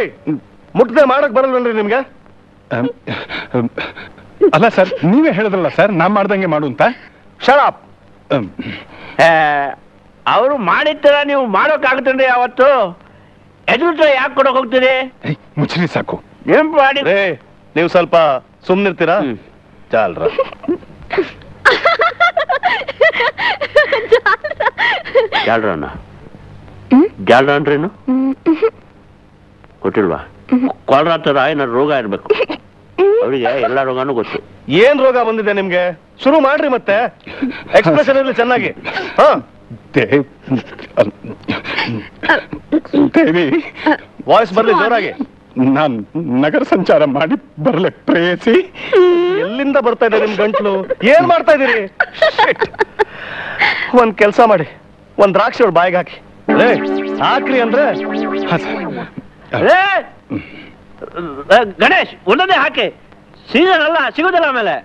ಮುಟ್ಟದೆ ಮಾಡಕ್ ಬರಲ್ವನ್ರಿ ನಿಮ್ಗೆ? ಅಲ್ಲ ಸರ್, ನೀವೇ ಹೇಳಿದ್ರಲ್ಲ ಸರ್ ನಾ ಮಾಡ್ದಂಗೆ ಮಾಡು ಅಂತ. ಶರಾಪ್. ಅವರು ಮಾಡಿರ್ತಾರ, ನೀವು ಮಾಡೋಕ್ಕಾಗುತ್ತಂದ್ರೆ ಯಾವತ್ತು ಎದುರು ಯಾಕೆ ಕೊಡಕ್ ಹೋಗ್ತೀರಿ? ಮುಚ್ಚ್ರಿ ಸಾಕು. ನೆನ್ಪು ಮಾಡಿ. ನೀವು ಸ್ವಲ್ಪ ಸುಮ್ನಿರ್ತೀರಾ? ಚಾಲ್ರ. ಜಾಲ್ರಣ್ಣ, ಜಾಲ್ರ ಅಂದ್ರೇನು ಗೊತ್ತಿಲ್ವಾ? ಕೊಲ್ರ ತರ ಏನಾದ್ರು ರೋಗ ಇರ್ಬೇಕು ಅವರಿಗೆ. ಎಲ್ಲ ರೋಗನೂ ಗೊತ್ತು. ಏನ್ ರೋಗ ಬಂದಿದೆ ನಿಮ್ಗೆ? ಶುರು ಮಾಡ್ರಿ ಮತ್ತೆ. ಎಕ್ಸ್ಪ್ರೆಷನ್ ಇರ್ಲಿ ಚೆನ್ನಾಗಿ. ದೇವಿ, ವಾಯ್ಸ್ ಬರ್ಲಿ ಜೋರಾಗಿ. ನಾನ್ ನಗರ ಸಂಚಾರ ಮಾಡಿ ಬರ್ಲೆ ಪ್ರೇಯಸಿ. ಎಲ್ಲಿಂದ ಬರ್ತಾ ಇದೆ ನಿಮ್ ಗಂಟ್ಲು? ಏನ್ ಮಾಡ್ತಾ ಇದೀರಿ? ಒಂದ್ ಕೆಲ್ಸ ಮಾಡಿ, ಒಂದ್ ದ್ರಾಕ್ಷಿ ಬಾಯಿಗೆ ಹಾಕಿ. ಹಾಕ್ರಿ ಅಂದ್ರೆ ಗಣೇಶ್ ಒಂದೊಂದೇ ಹಾಕಿ, ಸೀಸನ್ ಅಲ್ಲ ಸಿಗೋದಿಲ್ಲ ಆಮೇಲೆ.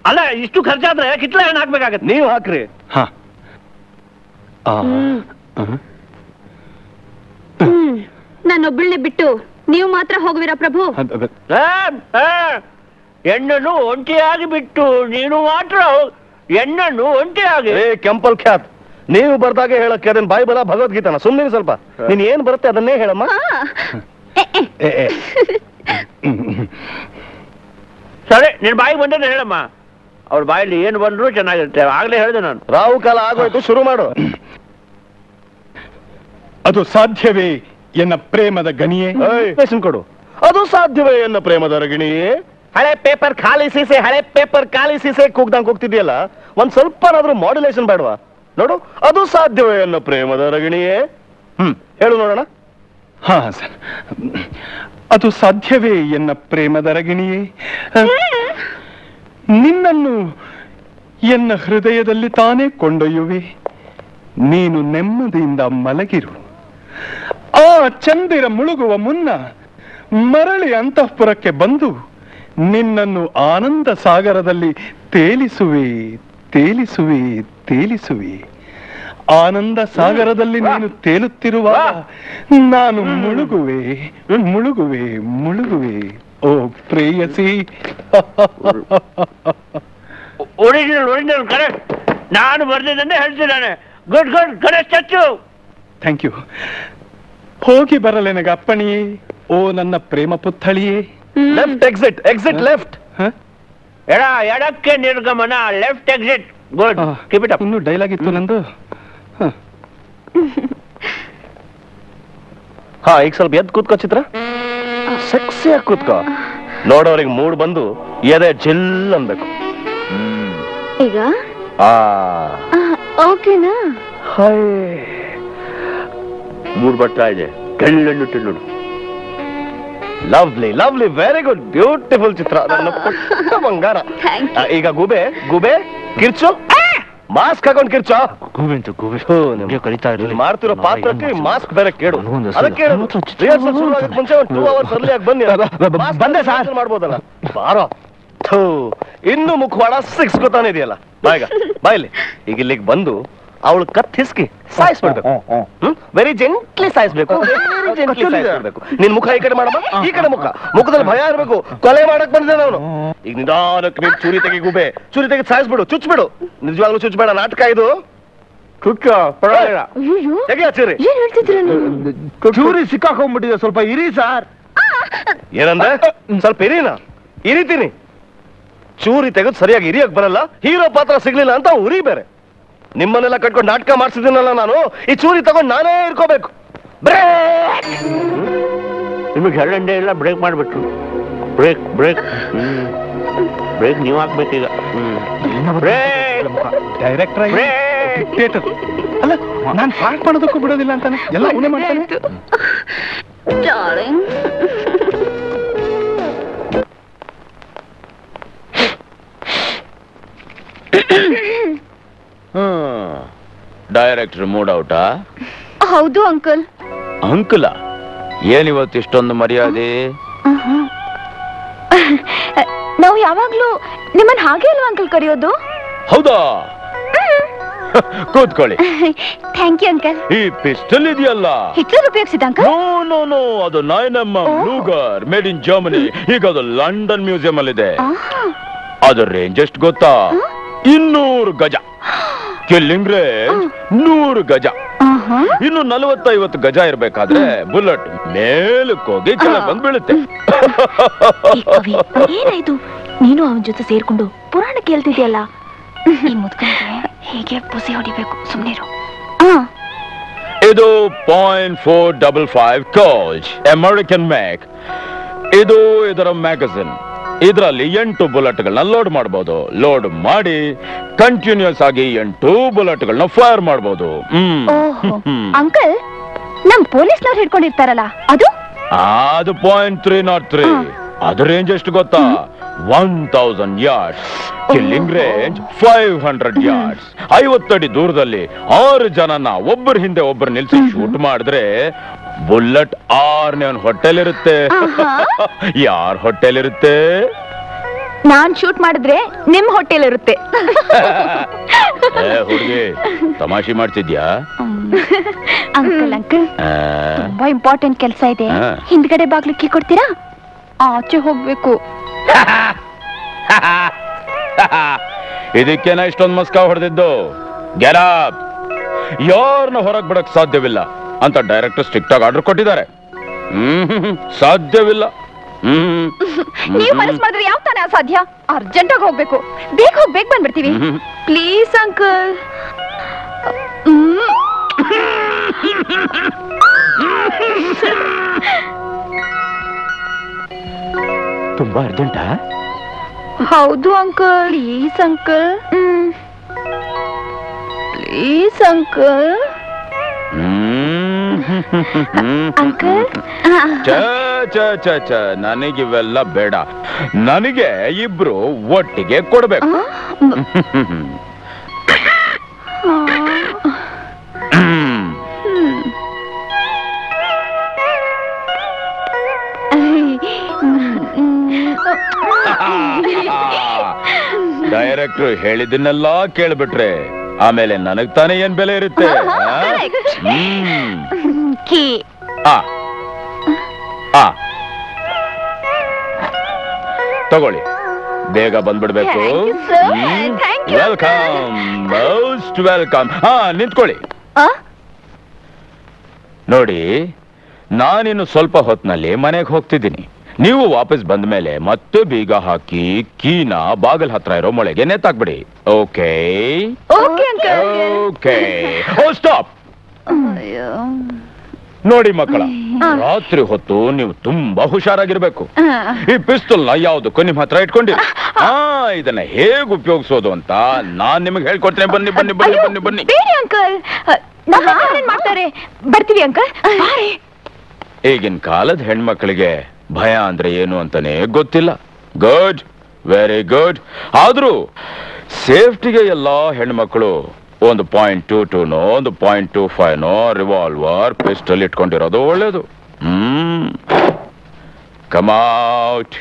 ಅಲ್ಲ ಇಷ್ಟು ಖರ್ಚಾದ್ರೆ ಕಿತ್ಲೆ ಹಣ್ಣು ಹಾಕ್ಬೇಕಾಗತ್ತೆ. ನೀವು ಹಾಕ್ರಿ. ನಾನೊಬ್ಬಳನ್ನೇ ಬಿಟ್ಟು ನೀವು ಮಾತ್ರ ಹೋಗುವಿರಾ ಪ್ರಭು? ಹೆಣ್ಣನ್ನು ಒಂಟಿಯಾಗಿ ಬಿಟ್ಟು ನೀನು ಮಾತ್ರ ಹೆಣ್ಣನ್ನು ಒಂಟಿಯಾಗಿ. ಕೆಂಪಲ್ ಖ್ಯಾತ್, ನೀವು ಬರ್ದಾಗೆ ಹೇಳಕ್ಕೆ ಅದನ್ನ ಬಾಯಿ ಬಲ ಭಗವದ್ಗೀತನ. ಸುಮ್ಮನೆ ಸ್ವಲ್ಪ ನೀನ್ ಏನ್ ಬರುತ್ತೆ ಅದನ್ನೇ ಹೇಳಮ್ಮ. ಸರಿ ನಿನ್ ಬಾಯಿ ಬಂದ್ರೆ ಹೇಳಮ್ಮ. ಅವ್ರ ಬಾಯಲ್ಲಿ ಏನು ಬಂದ್ರು ಚೆನ್ನಾಗಿರುತ್ತೆ. ಆಗ್ಲೇ ಹೇಳಿದೆ ನಾನು. ರಾವು ಕಾಲ ಆಗೋಯ್ತು, ಶುರು ಮಾಡು. ಅದು ಸಾಧ್ಯವೇ ಎನ್ನ ಪ್ರೇಮದ ಗಣಿಯೇ? ಕೊಡು. ಅದು ಸಾಧ್ಯವೇ ಎನ್ನ ಪ್ರೇಮದ ರಗಿಣಿಯೇ? ಹಳೆ ಪೇಪರ್ ಖಾಲಿ ಸೀಸೆ, ಹಳೆ ಪೇಪರ್ ಖಾಲಿ ಸೀಸೆ ಕೂಗ್ದಂಗ್ ಹೋಗ್ತಿದ್ಯಲ್ಲ, ಒಂದ್ ಸ್ವಲ್ಪನಾದ್ರೂ ಮಾಡ್ಯುಲೇಷನ್ ಬೇಡವಾ? ನೋಡು, ಅದು ಸಾಧ್ಯವೇ ಎನ್ನ ಪ್ರೇಮದ ರಗಿಣಿಯೇ? ಹೇಳು ನೋಡೋಣ. ಹಾ ಸರ್, ಅದು ಸಾಧ್ಯವೇ ಎನ್ನ ಪ್ರೇಮದ ರಗಿಣಿಯೇ? ನಿನ್ನನ್ನು ಎನ್ನ ಹೃದಯದಲ್ಲಿ ತಾನೇ ಕೊಂಡೊಯ್ಯುವೆ. ನೀನು ನೆಮ್ಮದಿಯಿಂದ ಮಲಗಿರು. ಆ ಚಂದಿರ ಮುಳುಗುವ ಮುನ್ನ ಮರಳಿ ಅಂತಃಪುರಕ್ಕೆ ಬಂದು ನಿನ್ನನ್ನು ಆನಂದ ಸಾಗರದಲ್ಲಿ ತೇಲಿಸುವೆ, ತೇಲಿಸುವೆ, ತೇಲಿಸುವೆ. ಆನಂದ ಸಾಗರದಲ್ಲಿ ನೀನು ತೇಲುತ್ತಿರುವಾಗ ನಾನು ಮುಳುಗುವೆ, ಮುಳುಗುವೆ, ಮುಳುಗುವೆ. ಓ ಪ್ರೇಯಸಿ. Original original correct. ನಾನು ಬರ್ದಿದ್ದನ್ನೇ ಹೇಳ್ತಿದ್ದಾನೆ. ಗುಡ್ ಗುಡ್ ಗಣೇಶ್ ಚಚ್ಚು. Thank you. ಹೋಗಿ ಬರಲೆನಗ ಅಪ್ಪಣಿಯೇ, ಓ ನನ್ನ ಪ್ರೇಮ ಪುತ್ಥಳಿಯೇ. Left exit, exit left. ಎಡಕ್ಕೆ ನಿರ್ಗಮನ, left exit. Good, keep it up. ಇನ್ನು ಡೈಲಾಗ್ ಇತ್ತು ನಂದು. ಹಾ, ಈಗ ಸ್ವಲ್ಪ ಎದ್ದು ಕೂತ್ಕೋ ಚಿತ್ರ. ಸೆಕ್ಸಿಯಾಗಿ ಕೂತ್ಕೋ. ನೋಡೋರಿಗೆ ಮೂಡ್ ಬಂದು ಎದೆ ಜಿಲ್ ಅನ್ಬೇಕು. ಈಗ ಓಕೆನಾ? ಮೂಡ್ ಬರ್ತಾ ಇದೆ. ಕಣ್ಣು ನೋಡು. Lovely lovely, very good, beautiful Chitra. ನನ್ನ ಪುಟ್ಟ ಬಂಗಾರ. ಈಗ ಗೂಬೆ ಗೂಬೆ ಕಿರ್ಚು, ಮಾಸ್ಕ್ ಹಾಕೊಂಡು ಕಿರ್ಚೋ. ಮಾಡ್ತಿರೋ ಪಾತ್ರಕ್ಕೆ ಮಾಸ್ಕ್ ಬೇರೆ ಕೇಳು. ಅದಕ್ಕೆ ಮುಂಚೆ ಒಂದು 2 hours ಅರ್ಲಿ ಆಗಿ ಬನ್ನಿ. ಬಂದೆ ಸರ್ ಮಾಡ್ಬೋದಲ್ಲ. ಬಾರೋ. ಇನ್ನು ಮುಖವಾಡ 6 ಗೊತ್ತಾನೆ ಇದೆಯಲ್ಲ. ಬಾಯ್ಗ ಬಾಯ್ಲಿ. ಈಗ ಇಲ್ಲಿಗೆ ಬಂದು ಅವಳು ಕತ್ ಹಿಸ್ಕಿ ಸಾಯಿಸ್ಬಿಡ್ಬೇಕು. ವೆರಿ ಜೆಂಟ್ಲಿ ಸಾಯಿಸ್ಬೇಕು. ನಿನ್ ಮುಖ ಈ ಕಡೆ ಮಾಡಮ್ಮ, ಈ ಕಡೆ ಮುಖ. ಮುಖದಲ್ಲಿ ಭಯ ಇರ್ಬೇಕು. ಕೊಲೆ ಮಾಡಕ್ ಬಂದಿದ್ದೆ ನಾನು. ಈಗ ನಿಧಾನಕ್ಕೆ ನೀನ್ ಚೂರಿ ತೆಗಿ ಗೂಬೆ, ಚೂರಿ ತೆಗಿ ಸಾಯಿಸ್ಬಿಡು. ಚುಚ್ಬಿಡು. ನಿಜವಾಗ್ಲೂ ಚುಚ್ಬೇಡ, ನಾಟಕ ಇದು. ಚುಚ್ಚ ಪರವಾಗಿಲ್ಲ. ತೆಗಿಯ ಚೂರಿ. ಚೂರಿ ಸಿಕ್ಕಾಕೊಂಡ್ಬಿಟ್ಟಿದೆ, ಸ್ವಲ್ಪ ಇರಿ ಸಾರ್. ಏನಂದ್ರೆ ಸ್ವಲ್ಪ ಇರಿನಾ? ಇರಿತೀನಿ. ಚೂರಿ ತೆಗೆದು ಸರಿಯಾಗಿ ಇರಿಯಕ್ ಬರಲ್ಲ, ಹೀರೋ ಪಾತ್ರ ಸಿಗ್ಲಿಲ್ಲ ಅಂತ ಉರಿ ಬೇರೆ. ನಿಮ್ಮನ್ನೆಲ್ಲ ಕಟ್ಕೊಂಡು ನಾಟಕ ಮಾಡ್ಸಿದ್ದೀನಲ್ಲ ನಾನು. ಈ ಚೂರಿ ತಗೊಂಡು ನಾನೇ ಇರ್ಕೋಬೇಕು. ಬ್ರೇಕ್. ನಿಮಗೆ ಹೆಳ್ಳಂಡೆ ಎಲ್ಲ ಬ್ರೇಕ್ ಮಾಡ್ಬಿಟ್ರು. ಬ್ರೇಕ್ ಬ್ರೇಕ್ ಬ್ರೇಕ್ ನೀವು ಹಾಕ್ಬೇಕೀಗ. ಡೈರೆಕ್ಟರ್ ಅಲ್ಲ, ನಾನು ಪಾಠ ಮಾಡೋದಕ್ಕೂ ಬಿಡೋದಿಲ್ಲ ಅಂತಾನೆ. ಎಲ್ಲ ಅವನೇ ಮಾಡ್ತಾನೆ. ಡೈರೆಕ್ಟರ್ ಮೂಡ್ ಔಟಾ? ಹೌದು ಅಂಕಲ್. ಅಂಕಲ, ಏನಿವತ್ತು ಇಷ್ಟೊಂದು ಮರ್ಯಾದೆ? ನಾವು ಯಾವಾಗ್ಲೂ ನಿಮ್ಮನ್ನ ಹಾಗೆ ಅಲ್ವಾ ಅಂಕಲ್ ಕರೆಯೋದು? ಹೌದಾ? ಕೂತ್ಕೊಳ್ಳಿ. Thank you uncle. ಈ ಪಿಸ್ಟಲ್ ಇದೆಯಲ್ಲ, ಹಿಟ್ಲರ್ ಉಪಯೋಗಿಸಿದ ಅಂಕಲ್? ನೋ ನೋ, ಅದು 9mm ಲೂಗರ್, ಮೇಡ್ ಇನ್ ಜರ್ಮನಿ. ಈಗ ಅದು ಲಂಡನ್ ಮ್ಯೂಸಿಯಂ ಅಲ್ಲಿ ಇದೆ. ಅದು ರೇಂಜ್ ಎಷ್ಟು ಗೊತ್ತಾ? 200 ಗಜ. ಕಿಲ್ಲಿಂಗ್ ರೇಂಜ್ 100 ಗಜ. ಇನ್ನು 40-50 ಗಜ ಇರ್ಬೇಕಾದ್ರೆ ಬುಲೆಟ್ ಮೇಲಕ್ಕೆ ಹೋಗಿ ಕೆಳಗೆ ಬಂದು ಬೀಳುತ್ತೆ. ಏನಾಯ್ತು? ನೀನು ಅವನ ಜೊತೆ ಸೇರ್ಕೊಂಡು ಪುರಾಣ ಕೇಳ್ತಿದ್ಯಲ್ಲ. ಈ ಮುದ್ಕನಿಗೆ ಹೇಗೆ ಪುಸಿ ಹೊಡಿಬೇಕು, ಸುಮ್ಮನಿರು. ಇದು .455 ಕೋಲ್ಜ್ ಅಮೆರಿಕನ್ ಮ್ಯಾಕ್. ಇದು ಇದರ ಮ್ಯಾಗಝಿನ್. ಇದರಲ್ಲಿ 8 ಬುಲೆಟ್ಗಳನ್ನ ಲೋಡ್ ಮಾಡಬಹುದು. ಲೋಡ್ ಮಾಡಿ ಕಂಟಿನ್ಯೂಸ್ ಆಗಿ 8 ಬುಲೆಟ್ಗಳನ್ನ ಫೈರ್ ಮಾಡಬಹುದು. ಅಂಕಲ್, ನಮ್ ಪೊಲೀಸ್ನವ್ರು ಹಿಡ್ಕೊಂಡಿರ್ತಾರಲ್ಲ, ಅದು .303. ಅದು ರೇಂಜ್ ಎಷ್ಟು ಗೊತ್ತಾ? 1000 yards. Killing range 500 yards. 50 ಅಡಿ ದೂರದಲ್ಲಿ 6 ಜನನ ಒಬ್ಬರ ಹಿಂದೆ ಒಬ್ಬರು ನಿಲ್ಸಿ ಶೂಟ್ ಮಾಡಿದ್ರೆ ಬುಲೆಟ್ 6ನೇ ಹೊಟ್ಟೆಲ್ ಇರುತ್ತೆ. ಯಾರ ಹೊಟ್ಟೆಲ್ ಇರುತ್ತೆ? ನಾನ್ ಶೂಟ್ ಮಾಡಿದ್ರೆ ನಿಮ್ ಹೋಟೆಲ್ ಇರುತ್ತೆ. ಹುಡುಗಿ ತಮಾಷೆ ಮಾಡ್ತಿದ್ಯಾ? ಅಂಕಲ್ ತುಂಬಾ ಇಂಪಾರ್ಟೆಂಟ್ ಕೆಲಸ ಇದೆ, ಹಿಂದ್ಗಡೆ ಬಾಗ್ಲು ಕೀ ಕೊಡ್ತೀರಾ? ಆಚೆ ಹೋಗ್ಬೇಕು. ಇದಕ್ಕೇನ ಇಷ್ಟೊಂದು ಮಸ್ಕ ಹೊಡೆದಿದ್ದು? Get up. ಯಾರನ್ನ ಹೊರಗ್ ಬಿಡಕ್ ಸಾಧ್ಯವಿಲ್ಲ ಅಂತ ಡೈರೆಕ್ಟರ್ ಸ್ಟ್ರಿಕ್ಟ್ ಆಗಿ ಆರ್ಡರ್ ಕೊಟ್ಟಿದ್ದಾರೆ. ಸಾಧ್ಯವಿಲ್ಲ. ನೀವು ಮನಸ್ಸು ಮಾಡಿದ್ರೆ ಯಾವ ತಾನೇ ಅಸಾಧ್ಯ? ಅರ್ಜೆಂಟ್ ಆಗಿ ಹೋಗ್ಬೇಕು. ಬೇಗ ಬಂದ್ಬಿಡ್ತೀವಿ. Please uncle. ತುಂಬಾ ಅರ್ಜೆಂಟಾ? ಹೌದು uncle. Please uncle. Please uncle. Uncle ನನಗಿವೆಲ್ಲ ಬೇಡ. ನನಗೆ ಇಬ್ರು ಒಟ್ಟಿಗೆ ಕೊಡ್ಬೇಕು. ಡೈರೆಕ್ಟ್ರು ಹೇಳಿದ್ದನ್ನೆಲ್ಲ ಕೇಳ್ಬಿಟ್ರೆ ಆಮೇಲೆ ನನಗ್ ತಾನೇ ಏನ್ ಬೆಲೆ ಇರುತ್ತೆ? ತಗೊಳ್ಳಿ, ಬೇಗ ಬಂದ್ಬಿಡ್ಬೇಕು. Welcome, most welcome. ನಿಂತ್ಕೊಳ್ಳಿ. ನೋಡಿ, ನಾನಿನ್ನು ಸ್ವಲ್ಪ ಹೊತ್ತಿನಲ್ಲಿ ಮನೆಗೆ ಹೋಗ್ತಿದ್ದೀನಿ. ನೀವು ವಾಪಸ್ ಬಂದ ಮೇಲೆ ಮತ್ತೆ ಬೀಗ ಹಾಕಿ ಕೀನ ಬಾಗಲ್ ಹತ್ರ ಇರೋ ಮೊಳೆಗೆ ನೇತಾಕ್ಬಿಡಿ. ಓಕೆ? ಓಕೆ. ಸ್ಟಾಪ್. ನೋಡಿ ಮಕ್ಕಳ, ರಾತ್ರಿ ಹೊತ್ತು ನೀವು ತುಂಬಾ ಹುಷಾರಾಗಿರ್ಬೇಕು. ಈ ಪಿಸ್ತೂಲ್ ನ ಯಾವ್ದಕ್ಕೂ ನಿಮ್ ಹತ್ರ ಇಟ್ಕೊಂಡಿರಿ. ಇದನ್ನ ಹೇಗ್ ಉಪಯೋಗಿಸೋದು ಅಂತ ನಾನ್ ನಿಮಗೆ ಹೇಳ್ಕೊಡ್ತೇನೆ. ಬನ್ನಿ ಬನ್ನಿ ಬನ್ನಿ ಬನ್ನಿ ಬನ್ನಿ. ಅಂಕಲ್, ಮಾಡ್ತಾರೆ. ಬರ್ತೀವಿ ಅಂಕಲ್. ಈಗಿನ ಕಾಲದ ಹೆಣ್ಮಕ್ಳಿಗೆ ಭಯ ಅಂದ್ರೆ ಏನು ಅಂತಾನೆ ಗೊತ್ತಿಲ್ಲ. Good, very good. ಆದ್ರೂ ಸೇಫ್ಟಿಗೆ ಎಲ್ಲಾ ಹೆಣ್ಮಕ್ಳು ಒಂದು .22ನೋ ಒಂದು .25ನೋ ರಿವಾಲ್ವರ್ ಪಿಸ್ಟಲ್ ಇಟ್ಕೊಂಡಿರೋದು ಒಳ್ಳೇದು. Come out.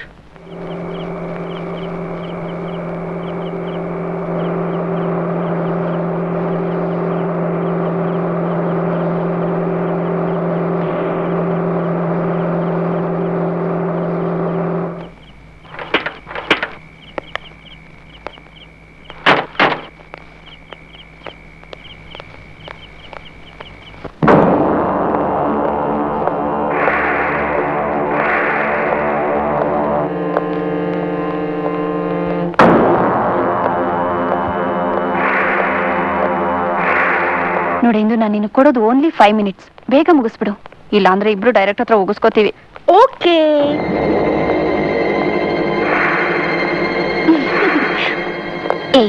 ನೋಡಿ, ಇಂದು ನಾನು ನಿನ್ನ ಕೊಡೋದು ಓನ್ಲಿ 5 minutes. ಬೇಗ ಮುಗಿಸ್ಬಿಡು, ಇಲ್ಲ ಅಂದ್ರೆ ಇಬ್ರು ಡೈರೆಕ್ಟ್ ಹತ್ರ ಹೋಗಿಸ್ಕೋತೀವಿ. ಓಕೆ.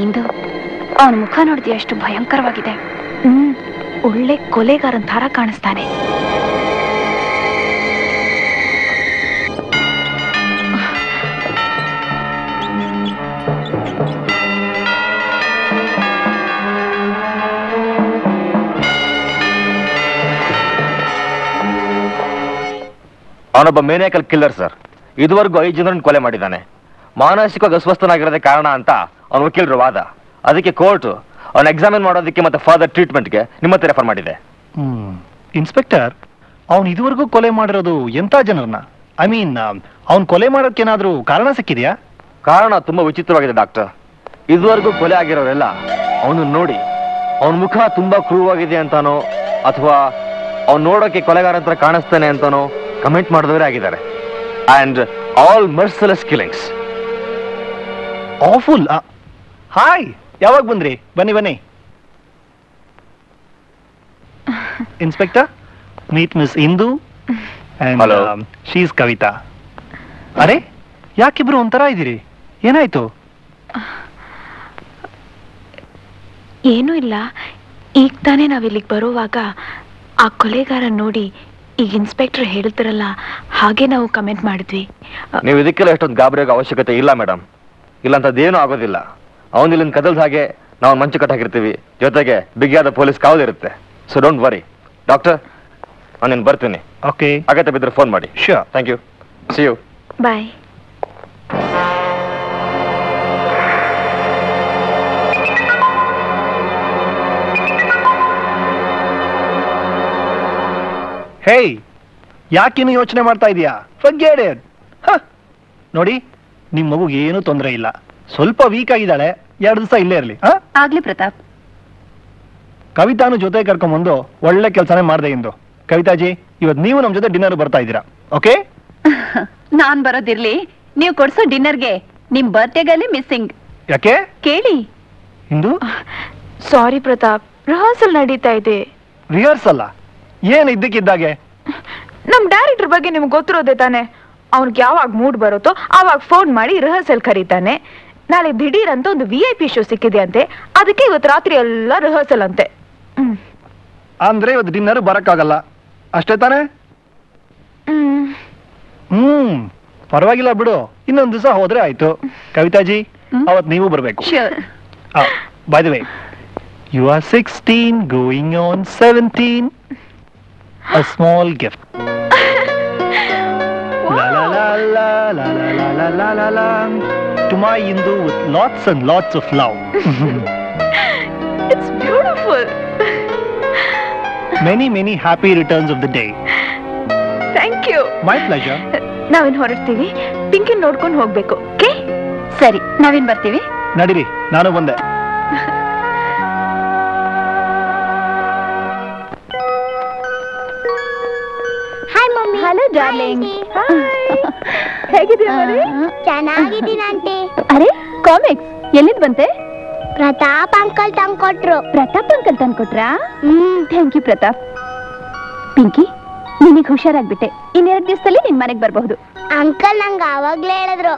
ಇಂದು ಅವನ ಮುಖ ನೋಡಿದ್ಯಾ? ಎಷ್ಟು ಭಯಂಕರವಾಗಿದೆ. ಒಳ್ಳೆ ಕೊಲೆಗಾರನ್ ತರ ಕಾಣಿಸ್ತಾನೆ. ಅವನೊಬ್ಬ ಮೇನೇಕಲ್ ಕಿಲ್ಲರ್ ಸರ್. ಇದುವರೆಗೂ 5 ಜನರನ್ನು ಕೊಲೆ ಮಾಡಿದ್ದಾನೆ. ಮಾನಸಿಕವಾಗಿ ಅಸ್ವಸ್ಥನಾಗಿರೋದೇ ಕಾರಣ ಅಂತ ಅವನ ವಕೀಲರು ವಾದ. ಅದಕ್ಕೆ ಕೋರ್ಟ್ ಅವನ ಎಕ್ಸಾಮಿನ್ ಮಾಡೋದಕ್ಕೆ ಮತ್ತೆ ಫರ್ದರ್ ಟ್ರೀಟ್ಮೆಂಟ್ಗೆ ನಿಮ್ಮ ಹತ್ರ ರೆಫರ್ ಮಾಡಿದೆ. ಇನ್ಸ್ಪೆಕ್ಟರ್, ಅವನು ಇದುವರೆಗೂ ಕೊಲೆ ಮಾಡಿರೋದು ಎಂತ ಜನರನ್ನ? ಐ ಮೀನ್, ಅವನ್ ಕೊಲೆ ಮಾಡೋಕ್ಕೇನಾದ್ರೂ ಕಾರಣ ಸಿಕ್ಕಿದ್ಯಾ? ಕಾರಣ ತುಂಬಾ ವಿಚಿತ್ರವಾಗಿದೆ ಡಾಕ್ಟರ್. ಇದುವರೆಗೂ ಕೊಲೆ ಆಗಿರೋರೆಲ್ಲ ಅವನು ನೋಡಿ ಅವನ ಮುಖ ತುಂಬಾ ಕ್ರೂರವಾಗಿದೆ ಅಂತಾನೋ ಅಥವಾ ಅವ್ನು ನೋಡೋಕೆ ಕೊಲೆಗಾರ ಅಂತ ಕಾಣಿಸ್ತಾನೆ ಅಂತಾನೋ ಕಮೆಂಟ್ ಮಾಡಿದವರೇ ಆಗಿದ್ದಾರೆ. And all merciless killings. Awful. Hi, ಯಾವಾಗ ಬಂದ್ರಿ? ಬನ್ನಿ ಬನ್ನಿ. Inspector, meet miss Indu and she is Kavita. ಅರೆ, ಯಾಕಿಬ್ರು ಒಂಥರ ಇದ್ದೀರಿ? ಏನಾಯ್ತು? ಏನೂ ಇಲ್ಲ. ಈಗ ತಾನೇ ನಾವಿಲ್ಲಿಗೆ ಬರುವಾಗ ಆ ಕೊಲೆಗಾರ ನೋಡಿ ಈಗ ಇನ್ಸ್ಪೆಕ್ಟರ್ ಹೇಳ್ತಿರಲ್ಲ, ಹಾಗೆ ನಾವು ಕಮೆಂಟ್ ಮಾಡಿದ್ವಿ. ನೀವು ಇದಕ್ಕೆಲ್ಲ ಎಷ್ಟೊಂದು ಗಾಬರಿಯಾಗೋ ಅವಶ್ಯಕತೆ ಇಲ್ಲ ಮೇಡಮ್. ಇಲ್ಲಂತದ್ದೇನೂ ಆಗೋದಿಲ್ಲ. ಅವನು ಇಲ್ಲಿಂದ ಕದಲ್ದ ಹಾಗೆ ನಾವು ಮಂಚು ಕಟ್ಟಾಕಿರ್ತೀವಿ, ಜೊತೆಗೆ ಬಿಗಿಯಾದ ಪೊಲೀಸ್ ಕಾವಲಿರುತ್ತೆ. So don't worry. ಡಾಕ್ಟರ್, ನಾನು ಬರ್ತೀನಿ. ಓಕೆ, ಅಗತ್ಯ ಬಿದ್ದರೆ ಫೋನ್ ಮಾಡಿ. Sure. Thank you. See you. Bye. Hey, ಯಾಕಿನ್ನು ಯೋಚನೆ ಮಾಡ್ತಾ ಇದೀಯಾ? Forget it. ನೋಡಿ, ನಿಮ್ ಮಗು ಏನೂ ತೊಂದರೆ ಇಲ್ಲ. ಸ್ವಲ್ಪ ವೀಕ್ ಆಗಿದ್ದಾಳೆ, 2 ದಿವಸ ಇಲ್ಲೇ ಇರಲಿ. ಆಗ್ಲಿ ಪ್ರತಾಪ್. ಕವಿತಾನು ಜೊತೆ ಕರ್ಕೊಂಬಂದು ಒಳ್ಳೆ ಕೆಲಸನೇ ಮಾಡ್ದೆ ಇಂದು. ಕವಿತಾಜಿ, ಇವತ್ತು ನೀವು ನಮ್ಮ ಜೊತೆ ಡಿನ್ನರ್ ಬರ್ತಾ ಇದ್ದೀರಾ, ಓಕೆ? ನಾನ್ ಬರೋದಿರ್ಲಿ, ನೀವು ಕೊಡ್ಸೋ ಡಿನ್ನರ್ಗೆ ನಿಮ್ ಬರ್ತ್ಡೇಗಲ್ಲಿ ಮಿಸ್ಸಿಂಗ್. ಯಾಕೆ ಕೇಳಿ. ಇಂದು ಸಾರಿ ಪ್ರತಾಪ್, ರಿಹರ್ಸಲ್ ನಡೀತಾ ಇದೆ. ರಿಹರ್ಸಲ್ಲ? ಏನು ಇದ್ದಕ್ಕಿದ್ದಾಗೆ? ನಮ್ ಡೈರೆಕ್ಟರ್ ಬಗ್ಗೆ ನಿಮ್ಗೆ ಗೊತ್ತಿರೋದೇ ತಾನೆ. ಅವ್ನಿಗೆ ಯಾವಾಗ ಮೂಡ್ ಬರುತ್ತೋ ಆವಾಗ ಫೋನ್ ಮಾಡಿ ರಿಹರ್ಸಲ್ ಕರೀತಾನೆ. ನಾಳೆ ದಿಢೀರ್ ಅಂತ ಒಂದು VIP ಶೋ ಸಿಕ್ಕಿದೆ ಅಂತೆ, ಅದಕ್ಕೆ ಇವತ್ತು ರಾತ್ರಿ ಎಲ್ಲ ರಿಹರ್ಸಲ್ ಅಂತೆ. ಅಂದ್ರೆ ಇವತ್ತು ಡಿನ್ನರ್ ಬರಕ್ಕಾಗಲ್ಲ ಅಷ್ಟೇ ತಾನೆ? ಪರವಾಗಿಲ್ಲ ಬಿಡು, ಇನ್ನೊಂದು ದಿವಸ ಹೋದ್ರೆ ಆಯ್ತು. ಕವಿತಾಜಿ, ಅವತ್ ನೀವು ಬರ್ಬೇಕು. By the way, you are 16 going on 17. A small gift. La la la la la la la la la la. To my Indu with lots and lots of love. It's beautiful. Many happy returns of the day. Thank you. My pleasure. ನಾವಿನ್ ಹೊರಡ್ತೀವಿ, ಪಿಂಕಿನ್ ನೋಡ್ಕೊಂಡು ಹೋಗ್ಬೇಕು. Okay? ಸರಿ, ನಾವಿನ್ ಬರ್ತೀವಿ. ನಡೀರಿ, ನಾನು ಬಂದೆ. Hello darling. ಹೇಗಿದ್ದೀರಾ? ಚೆನ್ನಾಗಿದ್ದೀನಿ ಆಂಟಿ. ಅರೆ, ಕಾಮಿಕ್ಸ್ ಎಲ್ಲಿಂದ ಬಂತೆ? ಪ್ರತಾಪ್ ಅಂಕಲ್ ತಂದ್ಕೊಟ್ರು. ಪ್ರತಾಪ್ ಅಂಕಲ್ ತಂದ್ಕೊಟ್ರಾ? Thank you Pratap. ಪಿಂಕಿ, ನಿನಗೆ ಹುಷಾರಾಗ್ಬಿಟ್ಟೆ. 2 ದಿವಸದಲ್ಲಿ ನಿನ್ ಮನೆಗೆ ಬರಬಹುದು. ಅಂಕಲ್ ನಂಗೆ ಆವಾಗ್ಲೇ ಹೇಳಿದ್ರು.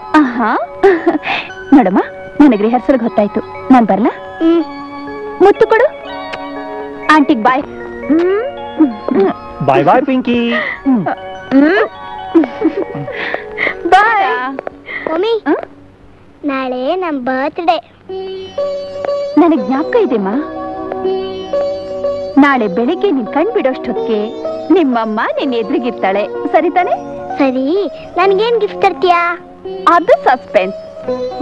ನೋಡಮ್ಮ, ನನಗೆ ರಿಹರ್ಸಲ್ಗೆ ಹೊತ್ತಾಯ್ತು, ನಾನ್ ಬರ್ಲಾ? ಮುತ್ತು ಕೊಡು. ಆಂಟಿಗ್ ಬಾಯ್. ಬಾಯ್ ಬಾಯ್ ಪಿಂಕಿ. ಬಾಯ್ ಮಮ್ಮಿ, ನಾಳೆ ನಮ್ ಬರ್ತ್ಡೇ. ನನಗ್ ಜ್ಞಾಪಕ ಇದೆಮ್ಮ. ನಾಳೆ ಬೆಳಿಗ್ಗೆ ನಿನ್ ಕಣ್ ಬಿಡೋಷ್ಟೊತ್ತಿಗೆ ನಿಮ್ಮಮ್ಮ ನಿನ್ ಎದುರಿಗಿರ್ತಾಳೆ, ಸರಿ ತಾನೆ? ಸರಿ, ನನ್ಗೇನ್ ಗಿಫ್ಟ್ ತರ್ತೀಯಾ? ಅದು ಸಸ್ಪೆನ್ಸ್.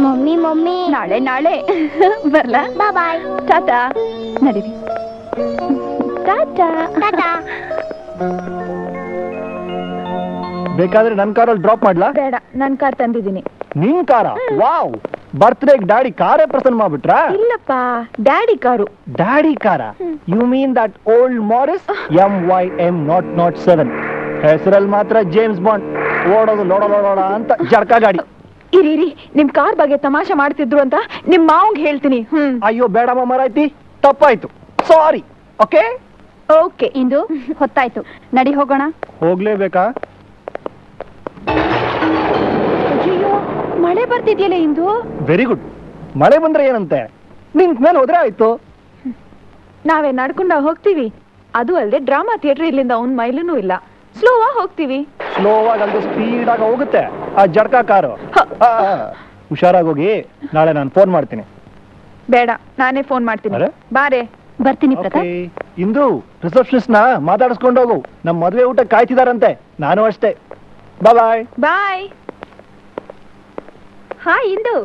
ಮಮ್ಮಿ ಮಮ್ಮಿ, ನಾಳೆ ಬರ್ಲಾ? ಬಾಯ್. ಟಾಟಾ. ನಡೀರಿ. ಟಾಟಾ. ಟಾಟಾ. ಬೇಕಾದ್ರೆ ನನ್ ಕಾರಲ್ಲಿ ಡ್ರಾಪ್ ಮಾಡ್ಲಾ? ಬೇಡ, ನನ್ ಕಾರ್ ತಂದಿದ್ದೀನಿ. ನಿನ್ ಕಾರ? ವಾವ್, ಬರ್ತ್ಡೇಗ್ ಡ್ಯಾಡಿ ಕಾರೇ ಪ್ರೆಸೆಂಟ್ ಮಾಡ್ಬಿಟ್ರಾ? ಇಲ್ಲಪ್ಪ, ಡ್ಯಾಡಿ ಕಾರು. ಡ್ಯಾಡಿ ಕಾರ? You mean that old Morris MYM 007. ಹೆಸರಲ್ಲಿ ಮಾತ್ರ ಜೇಮ್ಸ್ ಬಾಂಡ್, ಓಡೋದು ಲೋಡ ಅಂತ ಜಡ್ಕ ಗಾಡಿ. ಇರಿ, ನಿಮ್ ಕಾರ್ ಬಗ್ಗೆ ತಮಾಷೆ ಮಾಡ್ತಿದ್ರು ಅಂತ ನಿಮ್ ಮಾವಂಗ್ ಹೇಳ್ತೀನಿ. ಅಯ್ಯೋ ಬೇಡಮ್ಮ ಮರಾಯ್ತಿ, ತಪ್ಪಾಯ್ತು, ಸಾರಿ. Okay okay. ಇಂದು ಹೊತ್ತಾಯ್ತು, ನಡಿ ಹೋಗೋಣ. ಹೋಗ್ಲೇಬೇಕಾ? ಅಯ್ಯೋ, ಮಳೆ ಬರ್ತಿದ್ಯಲ್ಲ ಇಂದು. Very good. ಮಳೆ ಬಂದ್ರೆ ಏನಂತೆ, ನಿಂತ ಮೇಲೆ ಹೋದ್ರೆ ಆಯ್ತು. ನಾವೇ ನಡ್ಕೊಂಡ ಹೋಗ್ತೀವಿ. ಅದು ಅಲ್ಲದೆ ಡ್ರಾಮಾ ಥಿಯೇಟರ್ ಇಲ್ಲಿಂದ 1 ಮೈಲೂ ಇಲ್ಲ. ಸ್ಲೋವಾ ಹೋಗ್ತೀವಿ. ಸ್ಲೋವಾಗಿ ಅಲ್ಲದೆ ಸ್ಪೀಡ್ ಆಗಿ ಹೋಗುತ್ತೆ ಆ ಜಡ್ಕ ಕಾರು. ಹುಷಾರಾಗಿ ಹೋಗಿ, ನಾಳೆ ನಾನು ಫೋನ್ ಮಾಡ್ತೀನಿ. ಬೇಡ, ನಾನೇ ಫೋನ್ ಮಾಡ್ತೀನಿ. ಬಾರೆ. ಬರ್ತೀನಿ ಪ್ರತಾಪ್. ಇಂದು ರಿಸೆಪ್ಷನಿಸ್ಟ್ ನ ಮಾತಾಡಿಸ್ಕೊಂಡು ಹೋಗು, ನಮ್ಮ ಮದುವೆ ಊಟ ಕಾಯ್ತಿದಾರಂತೆ. ನಾನು ಅಷ್ಟೇ. ಬಾಯ್ ಬಾಯ್. ಹಾಯ್ ಇಂದು.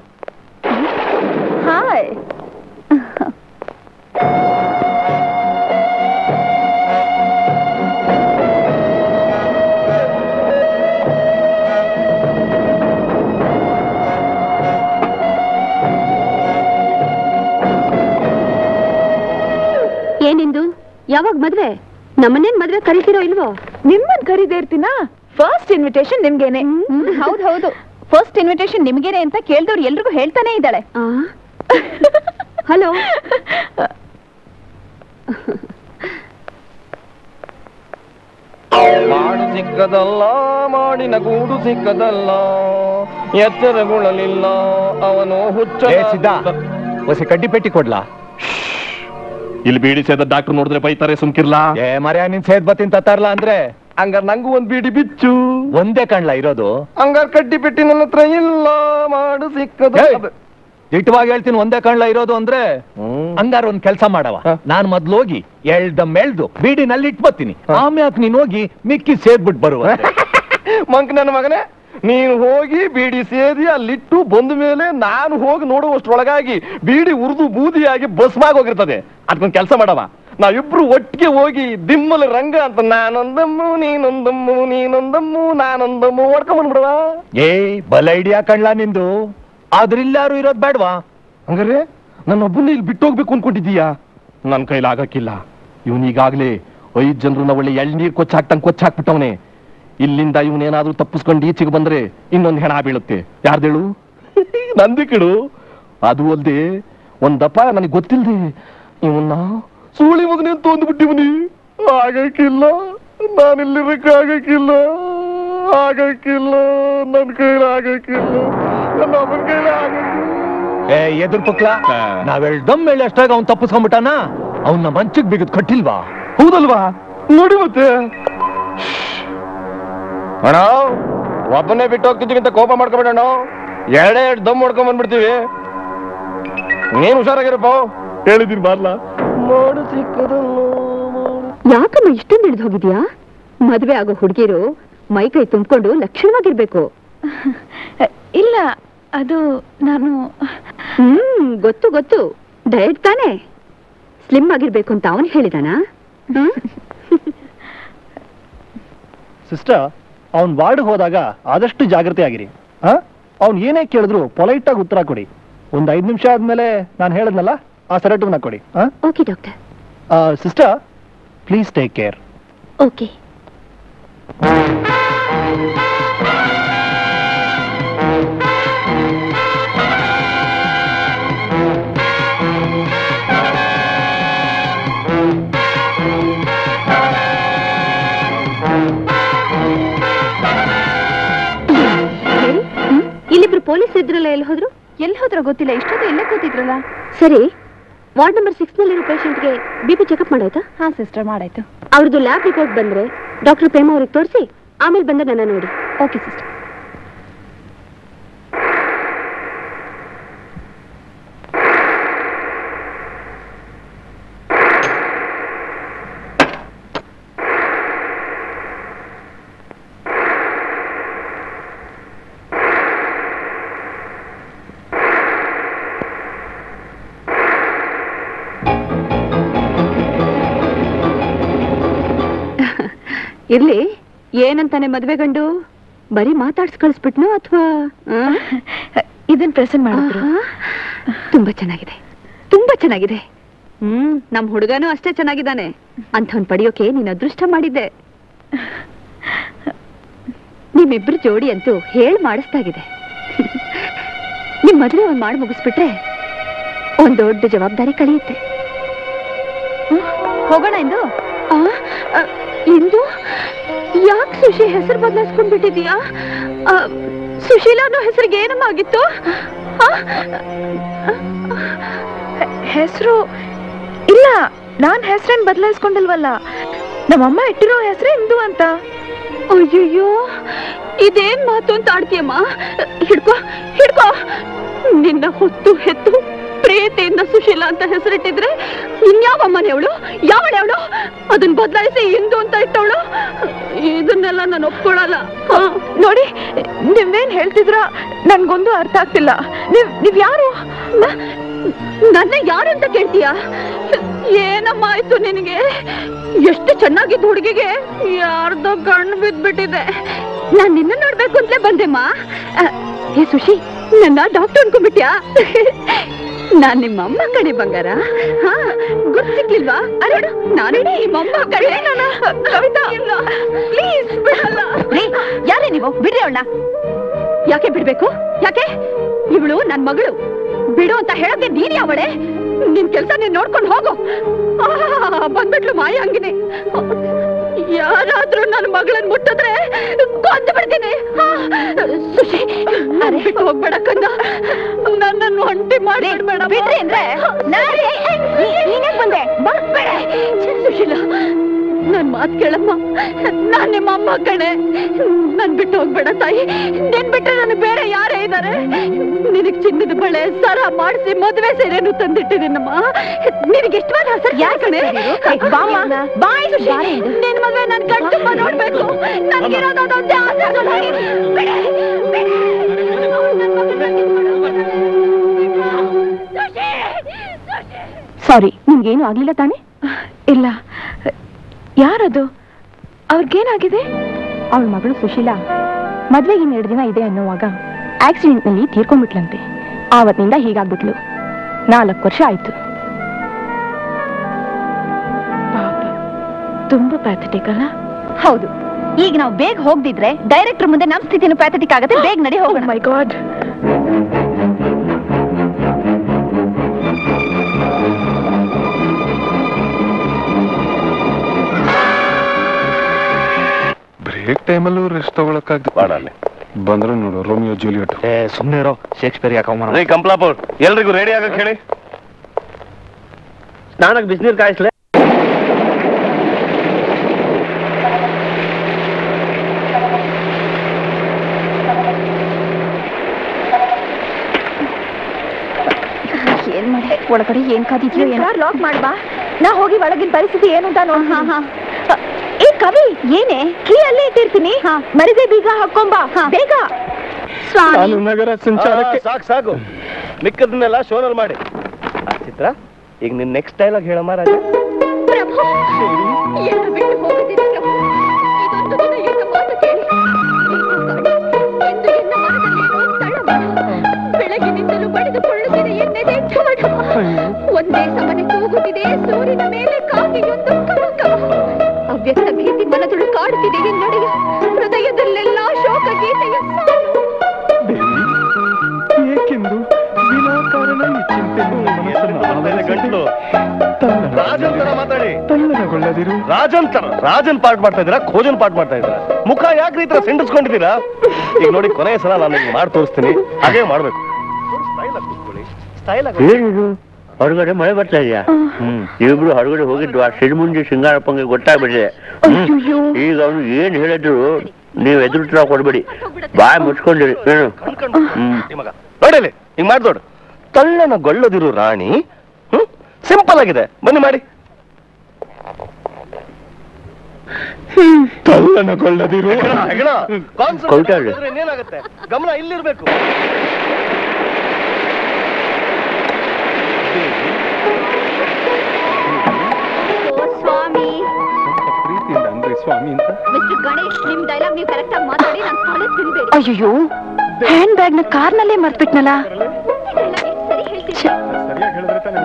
ಹಾಯ್. ಏನಿಂದು, ಯಾವಾಗ ಮದ್ವೆ? ನಮ್ಮನ್ನೇನ್ ಮದ್ವೆ ಕರಿತೀರೋ ಇಲ್ವೋ? ನಿಮ್ಮನ್ ಕರೀದೇ ಇರ್ತೀನಾ? First invitation ನಿಮ್ಗೇನೆ. ಹೌದು, ಫಸ್ಟ್ ಇನ್ವಿಟೇಷನ್ ನಿಮ್ಗೇನೆ ಅಂತ ಕೇಳ್ದವ್ರು ಎಲ್ರಿಗೂ ಹೇಳ್ತಾನೆ ಇದ್ದಾಳೆ. ಹಲೋ. ಮಾಡು ಸಿಕ್ಕದಲ್ಲ, ಮಾಡಿನ ಗೂಡು ಸಿಕ್ಕದಲ್ಲ, ಎತ್ತರಗೊಳ್ಳಲಿಲ್ಲ ಅವನು ಹುಚ್ಚ. ಹೊಸ ಕಡ್ಡಿ ಪೆಟ್ಟಿ ಕೊಡ್ಲಾ? ಇಲ್ಲಿ ಬೀಡಿ ಸೇದ ಡಾಕ್ಟರ್ ನೋಡಿದ್ರೆ ಬೈತಾರೆ, ಸುಮ್ಕಿರ್ಲಾ? ಮರ್ಯಾ, ನಿನ್ ಸೇದ್ ಬತ್ತಿನ ತತ್ತಾರಲ್ಲ ಅಂದ್ರೆ ಹಂಗಾರ ನಂಗೂ ಒಂದ್ ಬೀಡಿ ಬಿಚ್ಚು. ಒಂದೇ ಕಣ್ಲ ಇರೋದು? ಹಂಗಾರ ಕಡ್ಡಿ ಪೆಟ್ಟಿ ನನ್ನ ಹತ್ರ ಇಲ್ಲ. ಮಾಡು ಸಿಕ್ಕದ. ದಿಟ್ಟವಾಗಿ ಹೇಳ್ತೀನಿ, ಒಂದೇ ಕಣ್ಲ ಇರೋದು ಅಂದ್ರೆ. ಹಂಗಾರ ಒಂದ್ ಕೆಲ್ಸ ಮಾಡವ, ನಾನ್ ಮೊದ್ಲು ಹೋಗಿ ಎಳ್ದು ಬೀಡಿನಲ್ಲಿ ಇಟ್ ಬರ್ತೀನಿ, ಆಮ್ಯಾಕ್ ನೀನ್ ಹೋಗಿ ಮಿಕ್ಕಿ ಸೇದ್ಬಿಟ್ಟು ಬರುವ. ಮಂಕ್ ನನ್ನ ಮಗನೇ, ನೀನು ಹೋಗಿ ಬೀಡಿ ಸೇದಿ ಅಲ್ಲಿಟ್ಟು ಬಂದ ಮೇಲೆ ನಾನು ಹೋಗಿ ನೋಡುವಷ್ಟರೊಳಗಾಗಿ ಬೀಡಿ ಉರ್ದು ಬೂದಿಯಾಗಿ ಭಸ್ಮಾಗಿ ಹೋಗಿರ್ತದೆ. ಅದಕ್ಕೊಂದು ಕೆಲಸ ಮಾಡವ, ನಾವಿಬ್ರು ಒಟ್ಟಿಗೆ ಹೋಗಿ ದಿಮ್ಮಲ ರಂಗ ಅಂತ ನಾನೊಂದಮ್ಮು ನೀನೊಂದಮ್ಮು ನಾನೊಂದಮ್ಮು ಹೊಡ್ಕೊಂಡ್ಬಂದ್ಬಿಡವ. ಬಲ ಐಡಿಯಾ ಕಣ್ಲಾ ನಿಂದು, ಆದ್ರಿಲ್ಲಾರು ಇರೋದ್ ಬೇಡವಾ? ಹಂಗಾರೆ ನನ್ನೊಬ್ಬನೇ ಇಲ್ಲಿ ಬಿಟ್ಟು ಹೋಗ್ಬೇಕು ಅನ್ಕೊಂಡಿದ್ದೀಯಾ? ನನ್ನ ಕೈಲಿ ಆಗಕ್ಕಿಲ್ಲ. ಇವನೀಗಾಗ್ಲೇ 5 ಜನರನ್ನ ಒಳ್ಳೆ ಎಳ್ನೀರ್ ಕೊಚ್ಚಾಕ್ಬಿಟ್ಟವನೆ. ಇಲ್ಲಿಂದ ಇವನೇನಾದ್ರೂ ತಪ್ಪಿಸ್ಕೊಂಡು ಈಚೆಗೆ ಬಂದ್ರೆ ಇನ್ನೊಂದು ಹೆಣ ಬೀಳುತ್ತೆ. ಯಾರ್ದೇಳು? ನಂದಿ ಕಿಡು. ಅದು ಅಲ್ದೆ ಒಂದಪ್ಪ ನನಗೆ ಗೊತ್ತಿಲ್ದೆ ಇವನ್ನ ಸೂಳಿ ಮಗನೇ ಅಂತ ಅಂದ್ಬಿಟ್ಟಿವನಿ. ಆಗಕ್ಕಿಲ್ಲ, ನಾನಿಲ್ಲಿರಕ್ಕಾಗಕ್ಕಿಲ್ಲ, ನನ್ನ ಕೈಲಿ ಆಗಕ್ಕಿಲ್ಲ, ನನ್ನ ಅಮ್ಮನ ಕೈಲಿ ಆಗಕ್ಕಿಲ್ಲ. ಎದುರು ಪಕ್ಲ, ನಾವೆಳ್ದಮ್ ಮೇಲೆ ಅಷ್ಟಾಗ ಅವ್ನ್ ತಪ್ಪಿಸ್ಕೊಂಡ್ಬಿಟ್ಟಾನ, ಅವನ್ನ ಮಂಚಕ್ ಬಿಗದ್ ಕಟ್ಟಿಲ್ವಾ? ಹೌದಲ್ವಾ? ನೋಡಿ ಮತ್ತೆ ಅಣ್ಣ, ಒಬ್ಬನೇ ಬಿಟ್ಟು ಹೋಗ್ತಿದ್ದೀವಿ ಅಂತ ಕೋಪ ಮಾಡ್ಕೊಬೇಡಣ್ಣ. ಎರಡೇ ದಮ್ ಮಾಡ್ಕೊಂಡ್ ಬಂದ್ಬಿಡ್ತೀವಿ. ನೀನ್ ಹುಷಾರಾಗಿರಪ್ಪ, ಹೇಳಿದೀನಿ ಬಾರ್ಲ. ಯಾಕಮ್ಮ ಇಷ್ಟೊಂದು ಹಿಡಿದು ಹೋಗಿದ್ಯಾ? ಮದ್ವೆ ಆಗೋ ಹುಡುಗಿರು ಮೈ ಕೈ ತುಂಬಿಕೊಂಡು ಲಕ್ಷಣವಾಗಿರ್ಬೇಕು. ಇಲ್ಲ, ಅದು ನಾನು ಗೊತ್ತು ಡಯಟ್ ತಾನೆ, ಸ್ಲಿಮ್ ಆಗಿರ್ಬೇಕು ಅಂತ ಅವನು ಹೇಳಿದಾನ. ಸಿಸ್ಟರ್, ಅವ್ನ್ ವಾರ್ಡ್ ಹೋದಾಗ ಆದಷ್ಟು ಜಾಗ್ರತೆ ಆಗಿರಿ. ಅವ್ನ್ ಏನೇ ಕೇಳಿದ್ರು ಪೊಲೈಟ್ ಆಗಿ ಉತ್ತರ ಕೊಡಿ. ಒಂದ್ 5 ನಿಮಿಷ ಆದ್ಮೇಲೆ ನಾನು ಹೇಳದ್ನಲ್ಲ, ಆ ಸೆರಟನ್ನ ಕೊಡಿ. Okay doctor. Sister, please take care. Okay. ಇಲ್ಲಿಬ್ರು ಪೊಲೀಸ್ ಇದ್ರಲ್ಲ, ಎಲ್ಲಿ ಹೋದ್ರು ಗೊತ್ತಿಲ್ಲ. ಇಷ್ಟೊಂದು ಎಲ್ಲೇ ಕೂತಿದ್ರಲ್ಲ. ಸರಿ, ವಾರ್ಡ್ ನಂಬರ್ 6 ನಲ್ಲಿರೋ ಪೇಷಂಟ್ಗೆ BP ಚೆಕಪ್ ಮಾಡಾಯ್ತಾ? ಹಾ ಸಿಸ್ಟರ್, ಮಾಡಾಯ್ತು. ಅವ್ರದ್ದು ಲ್ಯಾಬ್ ರಿಪೋರ್ಟ್ ಬಂದ್ರೆ ಡಾಕ್ಟರ್ ಪ್ರೇಮ ಅವ್ರಿಗೆ ತೋರಿಸಿ ಆಮೇಲೆ ಬಂದ ನನ್ನ ನೋಡಿ. Okay sister. ಇರ್ಲಿ, ಏನಂತಾನೆ ಮದ್ವೆ ಗಂಡು? ಬರೀ ಮಾತಾಡ್ಸ್ ಕಳಿಸ್ಬಿಟ್ನು ಅಥವಾ ಇದನ್ ಪ್ರೆಸೆಂಟ್ ಮಾಡಿದ್ರು? ತುಂಬಾ ಚೆನ್ನಾಗಿದೆ. ನಮ್ ಹುಡುಗನೂ ಅಷ್ಟೇ ಚೆನ್ನಾಗಿದ್ದಾನೆ. ಅಂಥವ್ನ್ ಪಡೆಯೋಕೆ ನೀನ್ ಅದೃಷ್ಟ ಮಾಡಿದ್ದೆ. ನಿಮ್ಮಿಬ್ರು ಜೋಡಿ ಅಂತೂ ಹೇಳ್ ಮಾಡಿಸ್ದಾಗಿದೆ. ನಿಮ್ ಮದ್ವೆ ಒಂದ್ ಮಾಡಿ ಮುಗಿಸ್ಬಿಟ್ರೆ ಒಂದ್ ದೊಡ್ಡ ಜವಾಬ್ದಾರಿ ಕಳೆಯುತ್ತೆ. ಹೋಗೋಣ ಇಂದು ಯಾಕೆ ಸುಶಿ ಹೆಸರು ಬದಲಾಯಿಸ್ಕೊಂಡ್ಬಿಟ್ಟಿದೀಯಾ? ಸುಶೀಲಾ ಅನ್ನೋ ಹೆಸರಿಗೆ ಏನಮ್ಮ ಆಗಿತ್ತು? ಹೆಸರು ಇಲ್ಲ, ನಾನ್ ಹೆಸರೇನ್ ಬದಲಾಯಿಸ್ಕೊಂಡಿಲ್ವಲ್ಲ. ನಮ್ಮಮ್ಮ ಇಟ್ಟಿರೋ ಹೆಸರೇ ಇಂದು ಅಂತ. ಅಯ್ಯಯ್ಯೋ, ಇದೇನ್ ಮಾತು ಅಂತ ಆಡ್ತೀಯಮ್ಮ? ಹಿಡ್ಕೋ ನಿನ್ನ ಹೊತ್ತು ಹೆತ್ತು ಪ್ರೀತಿಯಿಂದ ಸುಶೀಲಾ ಅಂತ ಹೆಸರಿಟ್ಟಿದ್ರೆ ಇನ್ಯಾವಮ್ಮನೆವಳು, ಯಾವಳೆವಳು? ಅದನ್ನ ಬದಲಾಯಿಸಿ ಇಂದು ಅಂತ ಇಟ್ಟವಳು. ಇದನ್ನೆಲ್ಲ ನಾನು ಒಪ್ಕೊಳ್ಳಲ್ಲ. ನೋಡಿ, ನೀವೇನ್ ಹೇಳ್ತಿದ್ರ ನನ್ಗೊಂದು ಅರ್ಥ ಆಗ್ತಿಲ್ಲ. ನೀವ್ ಯಾರು? ನನ್ನ ಯಾರು ಅಂತ ಕೇಳ್ತೀಯ? ಏನಮ್ಮ ಆಯ್ತು ನಿನಗೆ? ಎಷ್ಟು ಚೆನ್ನಾಗಿದ್ದು ಹುಡುಗಿಗೆ ಯಾರ್ದೋ ಕಣ್ಣು ಬಿದ್ಬಿಟ್ಟಿದೆ. ನಾನ್ ನಿನ್ನ ನೋಡ್ಬೇಕು ಅಂತಲೇ ಬಂದೆಮ್ಮ. ಹೇ ಸುಶಿ, ನನ್ನ ಡಾಕ್ಟರ್ ಅನ್ಕೊಂಡ್ಬಿಟ್ಯಾ? ನಾನ್ ನಿಮ್ಮಮ್ಮ ಕಡೆ ಬಂಗಾರ. ಗುರ್ತು ಸಿಕ್ಲಿಲ್ವಾ? ಅರೋಡು, ನಾನು ನಿಮ್ಮಮ್ಮ ಕಡೆ. ಕವಿತಾ, ಪ್ಲೀಸ್ ಬಿಡಲ್ಲ. ಯಾರೇ ನೀವು? ಬಿಡ್ರಿ ಅವಳನ್ನ. ಯಾಕೆ ಬಿಡ್ಬೇಕು? ಯಾಕೆ? ಇವಳು ನನ್ ಮಗಳು. ಬಿಡು ಅಂತ ಹೇಳೋಕೆ ನೀನ್ ಯಾವಳೆ? ನಿನ್ ಕೆಲ್ಸ ನೀನ್ ನೋಡ್ಕೊಂಡು ಹೋಗು. ಬಂದ್ಬಿಟ್ಲು ಮಾಯಾಂಗಿನಿ. ಯಾರಾದ್ರೂ ನನ್ನ ಮಗಳನ್ನ ಮುಟ್ಟಿದ್ರೆ ಕೊಂದು ಬಿಡ್ತೀನಿ. ಸುಶಿ, ಬಿಟ್ಟು ಹೋಗ್ಬೇಡ ಕಂದ. ನನ್ನನ್ನು ಒಂಟಿ ಮಾಡ್ಬೇಡ. ಬಿಡ್ರಿ ಅಂದ್ರೆ ಬಂದೆ. ಸುಶೀಲಾ, ನನ್ ಮಾತು ಕೇಳಮ್ಮ. ನಾನ್ ನಿಮ್ಮ ಅಮ್ಮ ಕಣೆ. ನನ್ ಬಿಟ್ಟು ಹೋಗ್ಬೇಡ ತಾಯಿ. ನಿನ್ ಬಿಟ್ಟರೆ ನನಗೆ ಬೇರೆ ಯಾರೇ ಇದ್ದಾರೆ? ನಿನಗ್ ಚಿನ್ನದ ಬಳೆ ಸರ ಮಾಡಿಸಿ ಮದುವೆ ಸೇರೇನು ತಂದಿಟ್ಟಿದ್ದೀನಮ್ಮ. ನಿನಗೆ ಎಷ್ಟವಾದ ಹೆಸರು ಯಾಕಣೆ? ನಿನ್ ಮದುವೆ ನನ್ ಕಣ್ ತುಂಬ ನೋಡ್ಬೇಕು. ನನ್ಗಿರೋದೊಂದೇ ಆಸೆ. ಸಾರಿ, ನಿಮ್ಗೇನು ಆಗ್ಲಿಲ್ಲ ತಾನೆ? ಇಲ್ಲ. ಯಾರದು? ಅವ್ರಿಗೇನಾಗಿದೆ? ಅವಳ ಮಗಳು ಸುಶೀಲಾ ಮದ್ವೆಗೆ 2 ದಿನ ಇದೆ ಅನ್ನುವಾಗ ಆಕ್ಸಿಡೆಂಟ್ ನಲ್ಲಿ ತೀರ್ಕೊಂಡ್ಬಿಟ್ಲಂತೆ. ಆವತ್ತಿನಿಂದ ಹೀಗಾಗ್ಬಿಟ್ಲು. 4 ವರ್ಷ ಆಯ್ತು. ಪಾಪ, ತುಂಬಾ ಪ್ಯಾಥೆಟಿಕ್ ಅಲ್ಲ? ಹೌದು. ಈಗ ನಾವು ಬೇಗ ಹೋಗ್ದಿದ್ರೆ ಡೈರೆಕ್ಟರ್ ಮುಂದೆ ನಮ್ ಸ್ಥಿತಿನೂ ಪ್ಯಾಥೆಟಿಕ್ ಆಗುತ್ತೆ. ಬೇಗ ನಡಿ ಹೋಗೋಣ. ಮೈ ಗಾಡ್. ಬ್ರೇಕ್ ಟೈಮಲ್ಲೂ ರೆಸ್ಟ್ ತಗೊಳಕ್ಕಾಗ್ದು ಬಂದ್ರು ನೋಡು ರೋಮಿಯೋ ಜೂಲಿಯಟ್. ಸುಮ್ನೆ ಇರೋ, ಶೇಕ್ಸ್ಪಿಯರ್ ಯಾಕೆ ಕಂಪ್ಲಾಪುರ್ ಎಲ್ರಿಗೂ ರೆಡಿ ಆಗಕ್ಕೆ ಹೇಳಿ. ಸ್ನಾನಕ್ಕೆ ಬಿಸಿನೀರು ಕಾಯಿಸ್ಲೆ. ಏನ್ ಮಾಡಿ ಒಳಗಡೆ ಏನ್ ಕಾದಿದ್ಯೋ ಏನೋ. ಲಾಕ್ ಮಾಡ್ಬಾ, ನಾ ಹೋಗಿ ಒಳಗಿನ ಪರಿಸ್ಥಿತಿ ಏನು ಅಂತ ನೋಡ್. ಏ ಕವಿ, ಏನೇ ಕೀ ಅಲ್ಲೇ ಇಟ್ಟಿರ್ತೀನಿ. ಮರಿದೆ ಬೀಗ ಹಾಕೊಂಬಾ ಬೇಗ. ನಾನು ನಗರ ಸಂಚಾರಕ್ಕೆ ಸಾಕು ಮಿಕ್ಕದನ್ನೆಲ್ಲ ಶೋನಲ್ಲಿ ಮಾಡಿ. ಚಿತ್ರ, ಈಗ ನಿನ್ ನೆಕ್ಸ್ಟ್ ಡೈಲಾಗ್ ಹೇಳಮ್ಮ ರಾಜ. ಪ್ರಭು, ಏನು ಬಿಟ್ಟು ಹೋಗದಿರಿ ಪ್ರಭು. ಇದೊಂದು ದಿನ ಎನ್ನ ಮಾತು ಕೇಳಿ. ಎಂದು ಎನ್ನ ಮನದಲ್ಲಿ ತಳಮಳ ಬೆಳಗಿನಿಂದಲೂ ಬಡಿದುಕೊಳ್ಳುತ್ತಿದೆ ಎನ್ನೆದೆ ಢವಢ. ಒಂದೇ ಸಮನೆ ತೂಗುತ್ತಿದೆ ಸೂರಿನ ಮೇಲೆ ಕಾಗೆಯೊಂದು ಕವಕವ. ಅವ್ಯಕ್ತ ಭೀತಿ ಮನದೊಳು ಕಾಡುತ್ತಿದೆ ಎನ್ನಡೆಯ. ಹೃದಯದಲ್ಲೆಲ್ಲ ಶೋಕ ಗೀತೆಯ ಸಾಲು. ಏಕೆಂದು ವಿನಾಕಾರಣ ಈ ಚಿಂತೆ ಗಂಟ್ಲು ರಾಜನ್ ತರ ಮಾತಾಡಿ. ತಲ್ಲಣಗೊಳ್ಳದಿರು. ರಾಜನ್ ಪಾರ್ಟ್ ಮಾಡ್ತಾ ಇದ್ದೀರಾ, ಖೋಜನ್ ಪಾರ್ಟ್ ಮಾಡ್ತಾ ಇದ್ದೀರಾ? ಮುಖ ಯಾಕ್ರಿ ಈ ತರ ಸಿಂಡಿಸ್ಕೊಂಡಿದ್ದೀರಾ? ಈಗ ನೋಡಿ, ಕೊನೆಯ ಸಲ ನಾನು ನಿಮ್ಗೆ ಮಾಡಿ ತೋರಿಸ್ತೀನಿ, ಹಾಗೆ ಮಾಡ್ಬೇಕು. ಏನಿದು ಹೊರಗಡೆ ಮಳೆ ಬರ್ತಾ ಇದೆಯಾ? ಇಬ್ರು ಹೊರಗಡೆ ಹೋಗಿದ್ದು ಆ ಸಿಡ್ಮುಂಜಿ ಸಿಂಗಾರಪ್ಪಂಗೆ ಗೊತ್ತಾಗ್ಬಿಟ್ಟಿದೆ. ಈಗ ಅವನು ಏನ್ ಹೇಳಿದ್ರು ನೀವು ಎದುರು ಕೊಡ್ಬೇಡಿ, ಬಾಯ್ ಮುಚ್ಕೊಂಡಿರಿ. ನೋಡಿಲಿ ಹಿಂಗ್ ಮಾಡ್ದೋಡು. ತಳ್ಳನಗೊಳ್ಳದಿರು ರಾಣಿ. ಸಿಂಪಲ್ ಆಗಿದೆ, ಬನ್ನಿ ಮಾಡಿ. ತಲ್ಲಣಗೊಳ್ಳದಿರು. ಏನಾಗುತ್ತೆ, ಗಮನ ಇಲ್ಲಿರ್ಬೇಕು. ಸ್ವಾಮಿ ಪ್ರೀತಿಯಿಂದ ಅಂದ್ರೆ ಸ್ವಾಮಿ ಅಂತ. ಮಿಸ್ಟರ್ ಗಣೇಶ್, ನಿಮ್ ಡೈಲಾಗ್ ನೀವು ಕರೆಕ್ಟ್ ಆಗಿ ಮಾತಾಡಿ, ನಾನು ತಲೆ ತಿನ್ಬೇಡಿ. ಅಯ್ಯೋ, ಹ್ಯಾಂಡ್ ಬ್ಯಾಗ್ ನ ಕಾರ್ನಲ್ಲೇ ಮರ್ತ್ಬಿಟ್ನಲ್ಲ. ಸರಿಯಾಗಿ ಹೇಳಿದ್ರೆ ತಾನೇ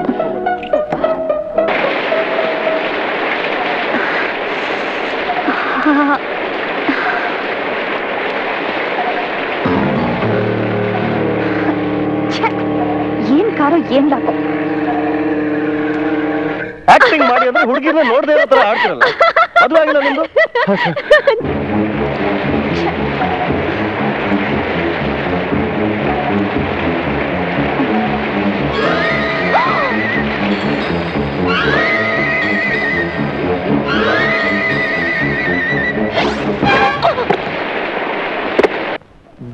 ಏನ್ ಕಾರೋ ಏನ್ ಲಾಕೋ. ಆಕ್ಟಿಂಗ್ ಮಾಡಿ ಅಂದ್ರೆ ಹುಡುಗಿನ ನೋಡದೆ ಇರೋ ತರ ಆಡ್ತಿರಲ್ಲ. ಮದುವೆ ಆಗಿಲ್ಲ ನಿಮ್ದು?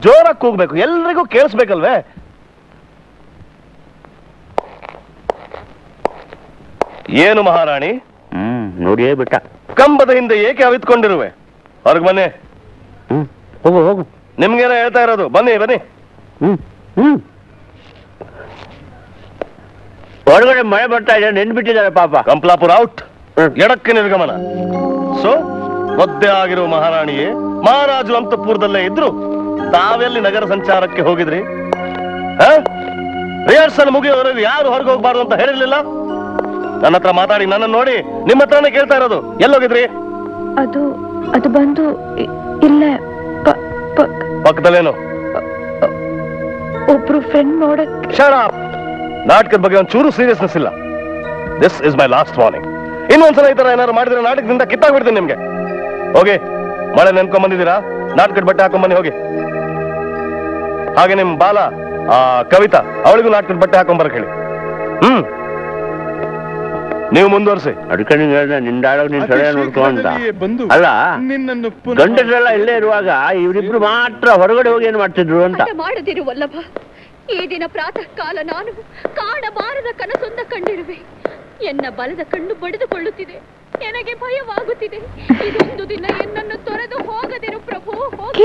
ಜೋರಾಗಿ ಕೂಗ್ಬೇಕು, ಎಲ್ರಿಗೂ ಕೇಳಿಸ್ಬೇಕಲ್ವೇ? ಏನು ಮಹಾರಾಣಿ, ನೋಡಿಯೇ ಬಿಟ್ಟ. ಕಂಬದ ಹಿಂದೆ ಏಕೆ ಅವಿತ್ಕೊಂಡಿರುವೆ? ಹೊರಗೆ ಬನ್ನಿ. ಹೋಗು ಹೋಗು. ನಿಮ್ಗೇನ ಹೇಳ್ತಾ ಇರೋದು, ಬನ್ನಿ ಬನ್ನಿ. ಹೊರಗಡೆ ಮಳೆ ಬರ್ತಾ ಇದೆ, ನೆನ್ಬಿಟ್ಟಿದ್ದಾರೆ ಪಾಪ. ಕಂಪ್ಲಾಪುರ್ ಔಟ್. ಎಡಕ್ಕೆ ನಿರ್ಗಮನ. ಸೊ ಒದ್ದೆ ಆಗಿರುವ ಮಹಾರಾಣಿಯೇ, ಮಹಾರಾಜು ಅಂತಪುರದಲ್ಲೇ ಇದ್ರು ತಾವೆಲ್ಲಿ ನಗರ ಸಂಚಾರಕ್ಕೆ ಹೋಗಿದ್ರಿ? ರಿಹರ್ಸಲ್ ಮುಗಿಯೋವರೆಗೂ ಯಾರು ಹೊರಗೆ ಹೋಗ್ಬಾರ್ದು ಅಂತ ಹೇಳಿರ್ಲಿಲ್ಲ? ನನ್ನ ಹತ್ರ ಮಾತಾಡಿ, ನನ್ನ ನೋಡಿ ನಿಮ್ಮ ಹತ್ರನೇ ಕೇಳ್ತಾ ಇರೋದು. ಎಲ್ಲೋಗಿದ್ರಿ? ಅದು ಬಂದು ಇಲ್ಲ, ಪಕ್ಕದಲ್ಲೇನು? ಒಬ್ರು ಫ್ರೆಂಡ್ ನೋಡಕ್. Shut up. ನಾಟಕದ ಬಗ್ಗೆ ಒಂಚೂರು ಸೀರಿಯಸ್ನೆಸ್ ಇಲ್ಲ. This is my last warning. ಇನ್ನೊಂದ್ಸಲ ಈ ತರ ಏನಾದ್ರು ಮಾಡಿದ್ರೆ ನಾಟಕದಿಂದ ಕಿತ್ತಾಗ್ಬಿಡ್ತೀನಿ ನಿಮ್ಗೆ. ಹೋಗಿ, ಮಳೆ ನೆನ್ಕೊಂಡ್ ಬಂದಿದ್ದೀರಾ, ನಾಟಕದ ಬಟ್ಟೆ ಹಾಕೊಂಡ್ ಬನ್ನಿ ಹೋಗಿ. ಹಾಗೆ ನಿಮ್ ಬಾಲ ಕವಿತಾ, ಅವಳಿಗೂ ನಾಟಕದ ಬಟ್ಟೆ ಹಾಕೊಂಡ್ ಬರಕ್ ಹೇಳಿ. ನೀವು ಮುಂದುವರ್ಸಿ. ಅದಕ್ಕೆ ನಿಂಗೆ ಹೇಳ್ದೆ ನಿನ್ ಡೈಲಾಗ್ ನೀನ್ ಸರಿಯ ನೋಡ್ಕೊ ಅಂತ. ಅಲ್ಲ ಗಂಡಸರೆಲ್ಲ ಇಲ್ಲೇ ಇರುವಾಗ ಇವರಿಬ್ರು ಮಾತ್ರ ಹೊರಗಡೆ ಹೋಗಿ ಏನ್ ಮಾಡ್ತಿದ್ರು ಅಂತ. ಮಾಡದಿರು ವಲ್ಲಭ, ಈ ದಿನ ಪ್ರಾತಃ ಕಾಲ ನಾನು ಕಾಣಬಾರದ ಕನಸೊಂದ ಕಂಡಿರುವೆ. ಎನ್ನ ಬಲದ ಕಣ್ಣು ಬಡಿದುಕೊಳ್ಳುತ್ತಿದೆ, ನನಗೆ ಭಯವಾಗುತ್ತಿದೆ. ಇದೊಂದು ದಿನ ಎನ್ನನ್ನು ತೊರೆದು ಹೋಗದಿರು ಪ್ರಭು.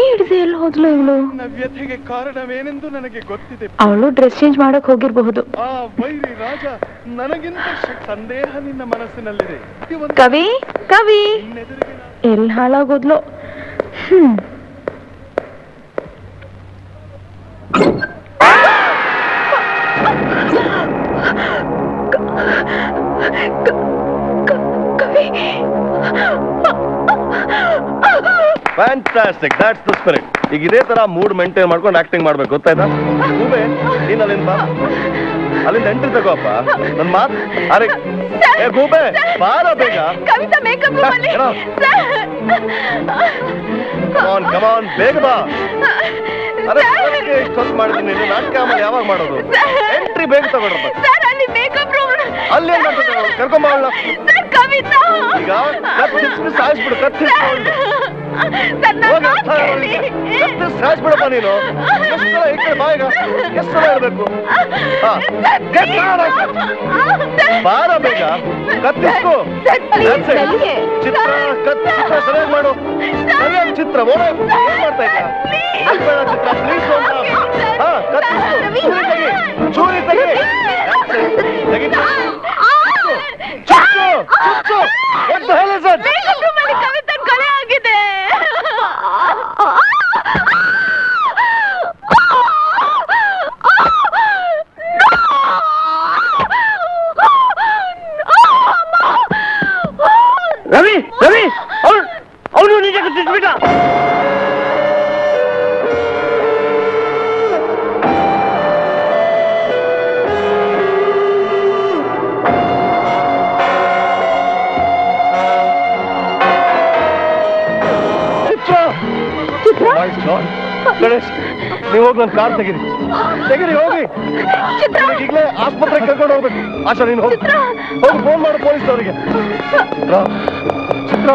ಎಲ್ಲಿ ಹೋದ್ಲು ಇವಳು? ವ್ಯಥೆಗೆ ಕಾರಣವೇನೆಂದು ನನಗೆ ಗೊತ್ತಿದೆ. ಅವಳು ಡ್ರೆಸ್ ಚೇಂಜ್ ಮಾಡಕ್ ಹೋಗಿರಬಹುದು. ಆ ವೈರಿ ರಾಜ ನನಗಿಂತ ಸಂದೇಹ ನಿನ್ನ ಮನಸ್ಸಿನಲ್ಲಿದೆ. ಕವಿ ಕವಿ ಎಲ್ಲಿ ಹಾಳಾಗೋದ್ಲು? Fantastic, that's the spirit. ಈಗ ಇದೇ ತರ ಮೂಡ್ ಮೇಂಟೈನ್ ಮಾಡ್ಕೊಂಡು ಆಕ್ಟಿಂಗ್ ಮಾಡ್ಬೇಕು, ಗೊತ್ತಾಯ್ತಾ? ಗೂಬೆ ನೀನ್ ಅಲ್ಲಿಂದ ಬಾ, ಅಲ್ಲಿಂದ ಎಂಟ್ರಿ ತಗೋಪ್ಪ. ನನ್ ಮಾತು ಅರೆ ಗೂಬೆ ಬಾರ ಬೇಗ. ಕಮಾನ್ ಬೇಗ ಬಾ. ಅರೆ ಇಷ್ಟೊತ್ತು ಮಾಡಿದ್ದೀನಿ, ನಾಟಕ ಆಮೇಲೆ ಯಾವಾಗ ಮಾಡೋದು? ಎಂಟ್ರಿ ಬೇಗ ತಗೊಳ್ರಪ್ಪ. ಅಲ್ಲಿ ಏನ್ ಮಾಡ್ತಾರೆ? ಕರ್ಕೊಂಬಲ್ಲ ಈಗ ಕತ್ತಿಸ್ಬಿಡು, ಸಾಯಿಸ್ಬಿಡು, ಕತ್ತಿಸ್ಕೊಂಡು ಸಾಯಿಸ್ಬಿಡಪ್ಪ ನೀನು. ಎಷ್ಟು ಈ ಕಡೆ ಬಾಯಿಗ ಎಷ್ಟು ಸಲ ಹೇಳ್ಬೇಕು? ಬಾರ ಬೇಗ, ಕತ್ತಿಸ್ಕೋ. ಚಿತ್ರ ಚಿತ್ರ ಸರಿಯಾಗಿ ಮಾಡು, ಸರಿಯಾಗಿ ಚಿತ್ರ. ಓಡೇ ಮಾಡ್ತಾ ಇದ್ದ ಚಿತ್ರ ಪ್ಲೀಸ್ ಅಂತ. ಹಾ ಕತ್ತಿಸ್ಕೋ, ಚೂರಿ ತೆಗಿ ತೆಗಿ. ಕೊಲೆ ಆಗಿದೆ. ರವಿ ರವಿ ಅವನು ನಿಜ ಕತ್ತಿಸ್ಬಿಟ್ಟ. ಗಣೇಶ್, ನೀವು ಹೋಗಿ ನನ್ನ ಕಾರ್ ತೆಗೀರಿ, ತೆಗೀರಿ ಹೋಗಿ. ಈಗಲೇ ಆಸ್ಪತ್ರೆಗೆ ಕರ್ಕೊಂಡು ಹೋಗ್ಬೇಕು. ಆಶಾ ನೀನು ಹೋಗಿ ಹೋಗಿ ಫೋನ್ ಮಾಡು ಪೊಲೀಸ್ನವರಿಗೆ. ಚಿತ್ರ ಚಿತ್ರ